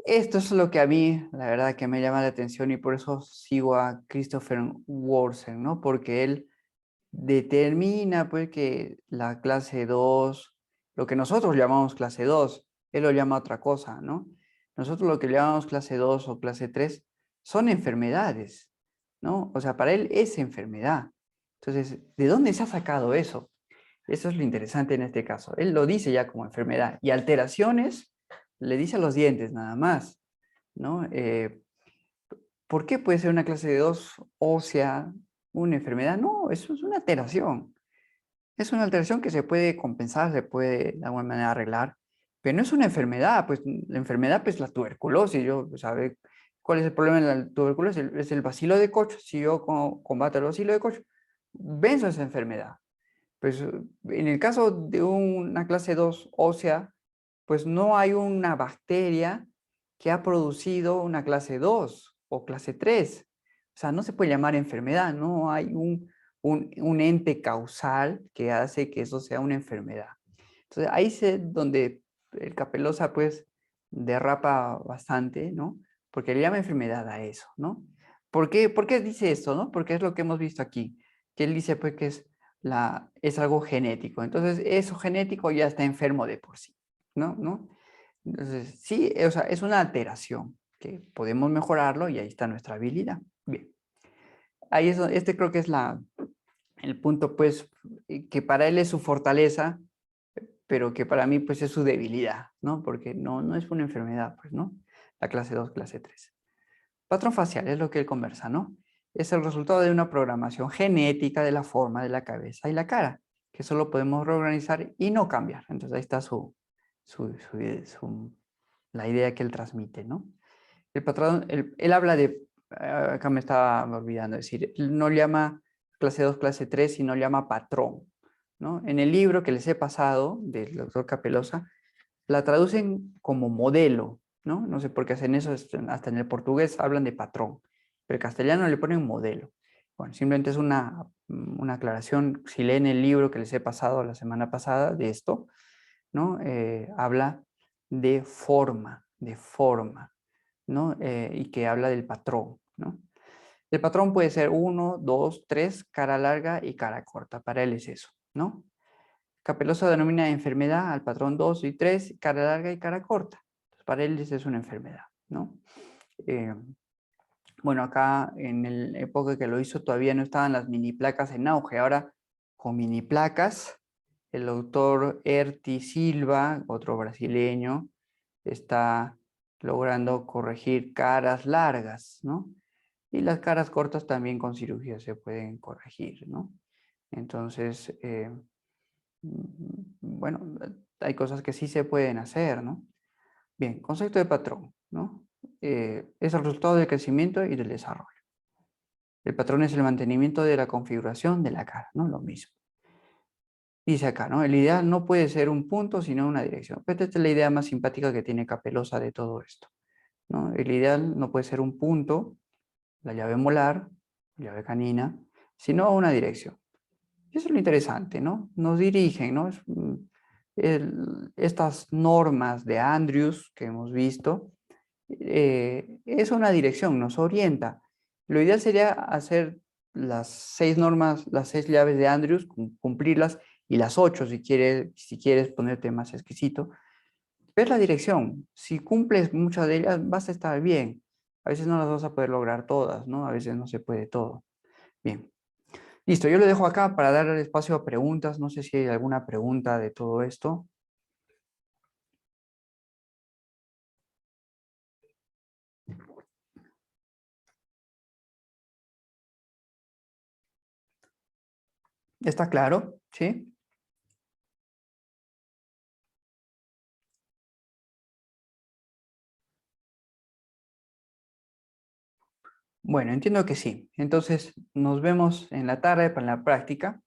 [SPEAKER 1] Esto es lo que a mí, la verdad, que me llama la atención y por eso sigo a Christopher Worsen, ¿no? Porque él determina, pues, que la clase 2, lo que nosotros llamamos clase 2, él lo llama otra cosa, ¿no? Nosotros lo que llamamos clase 2 o clase 3 son enfermedades, ¿no? O sea, para él es enfermedad. Entonces, ¿de dónde se ha sacado eso? Eso es lo interesante en este caso. Él lo dice ya como enfermedad. Y alteraciones, le dice a los dientes nada más, ¿no? ¿Por qué puede ser una clase de 2 ósea una enfermedad? No, eso es una alteración. Es una alteración que se puede compensar, se puede de alguna manera arreglar, pero no es una enfermedad. Pues la enfermedad, pues la tuberculosis. Yo, ¿sabe cuál es el problema de la tuberculosis? Es el bacilo de Koch. Si yo combato el bacilo de Koch, venzo esa enfermedad. Pues en el caso de una clase 2 ósea, pues no hay una bacteria que ha producido una clase 2 o clase 3. O sea, no se puede llamar enfermedad, no hay un ente causal que hace que eso sea una enfermedad. Entonces ahí es donde el Capelosa pues derrapa bastante, ¿no? Porque le llama enfermedad a eso, ¿no? ¿Por qué dice esto, no? Porque es lo que hemos visto aquí, que él dice pues que es algo genético. Entonces eso genético ya está enfermo de por sí, ¿no? ¿No? Entonces sí, o sea, es una alteración que podemos mejorarlo y ahí está nuestra habilidad. Bien, ahí es, este creo que es el punto pues que para él es su fortaleza, pero que para mí pues es su debilidad, ¿no? Porque no es una enfermedad, pues, ¿no? La clase 2, clase 3. Patrón facial es lo que él conversa, ¿no? Es el resultado de una programación genética de la forma de la cabeza y la cara, que solo podemos reorganizar y no cambiar. Entonces ahí está la idea que él transmite, ¿no? El patrón, él habla de, acá me estaba olvidando decir, él no llama clase 2, clase 3, sino llama patrón, ¿no? En el libro que les he pasado del doctor Capelosa, la traducen como modelo, ¿no? No sé por qué hacen eso, hasta en el portugués hablan de patrón, pero en castellano le ponen modelo. Bueno, simplemente es una aclaración. Si leen el libro que les he pasado la semana pasada de esto, ¿no? Habla de forma, ¿no? Y que habla del patrón, ¿no? El patrón puede ser 1, 2, 3, cara larga y cara corta. Para él es eso, ¿no? Capelosa denomina enfermedad al patrón 2 y 3, cara larga y cara corta. Entonces, para él es una enfermedad, ¿no? Eh, bueno, acá en la época que lo hizo todavía no estaban las mini placas en auge. Ahora, con mini placas, el doctor Erti Silva, otro brasileño, está logrando corregir caras largas, ¿no? Y las caras cortas también con cirugía se pueden corregir, ¿no? Entonces, bueno, hay cosas que sí se pueden hacer, ¿no? Bien, concepto de patrón, ¿no? Es el resultado del crecimiento y del desarrollo. El patrón es el mantenimiento de la configuración de la cara, ¿no? Lo mismo. Dice acá, ¿no? El ideal no puede ser un punto, sino una dirección. Esta es la idea más simpática que tiene Capelosa de todo esto, ¿no? El ideal no puede ser un punto, la llave molar, la llave canina, sino una dirección. Y eso es lo interesante, ¿no? Nos dirigen, ¿no? Estas normas de Andrews que hemos visto, es una dirección, nos orienta. Lo ideal sería hacer las 6 normas, las 6 llaves de Andrews, cumplirlas, y las 8 si quieres ponerte más exquisito. Ver la dirección. Si cumples muchas de ellas, vas a estar bien. A veces no las vas a poder lograr todas, ¿no? A veces no se puede todo. Bien. Listo, yo lo dejo acá para dar espacio a preguntas. No sé si hay alguna pregunta de todo esto. ¿Está claro? ¿Sí? Bueno, entiendo que sí. Entonces, nos vemos en la tarde para la práctica.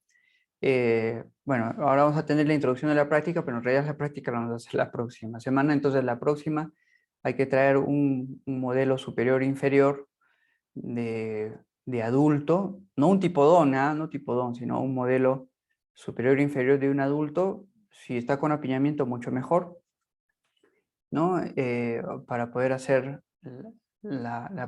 [SPEAKER 1] Bueno, ahora vamos a tener la introducción de la práctica, pero en realidad la práctica la vamos a hacer la próxima semana. Entonces, la próxima hay que traer un modelo superior-inferior de adulto, no un tipo don, ¿ah? No tipo don, sino un modelo superior-inferior de un adulto. Si está con apiñamiento, mucho mejor, ¿no? Para poder hacer la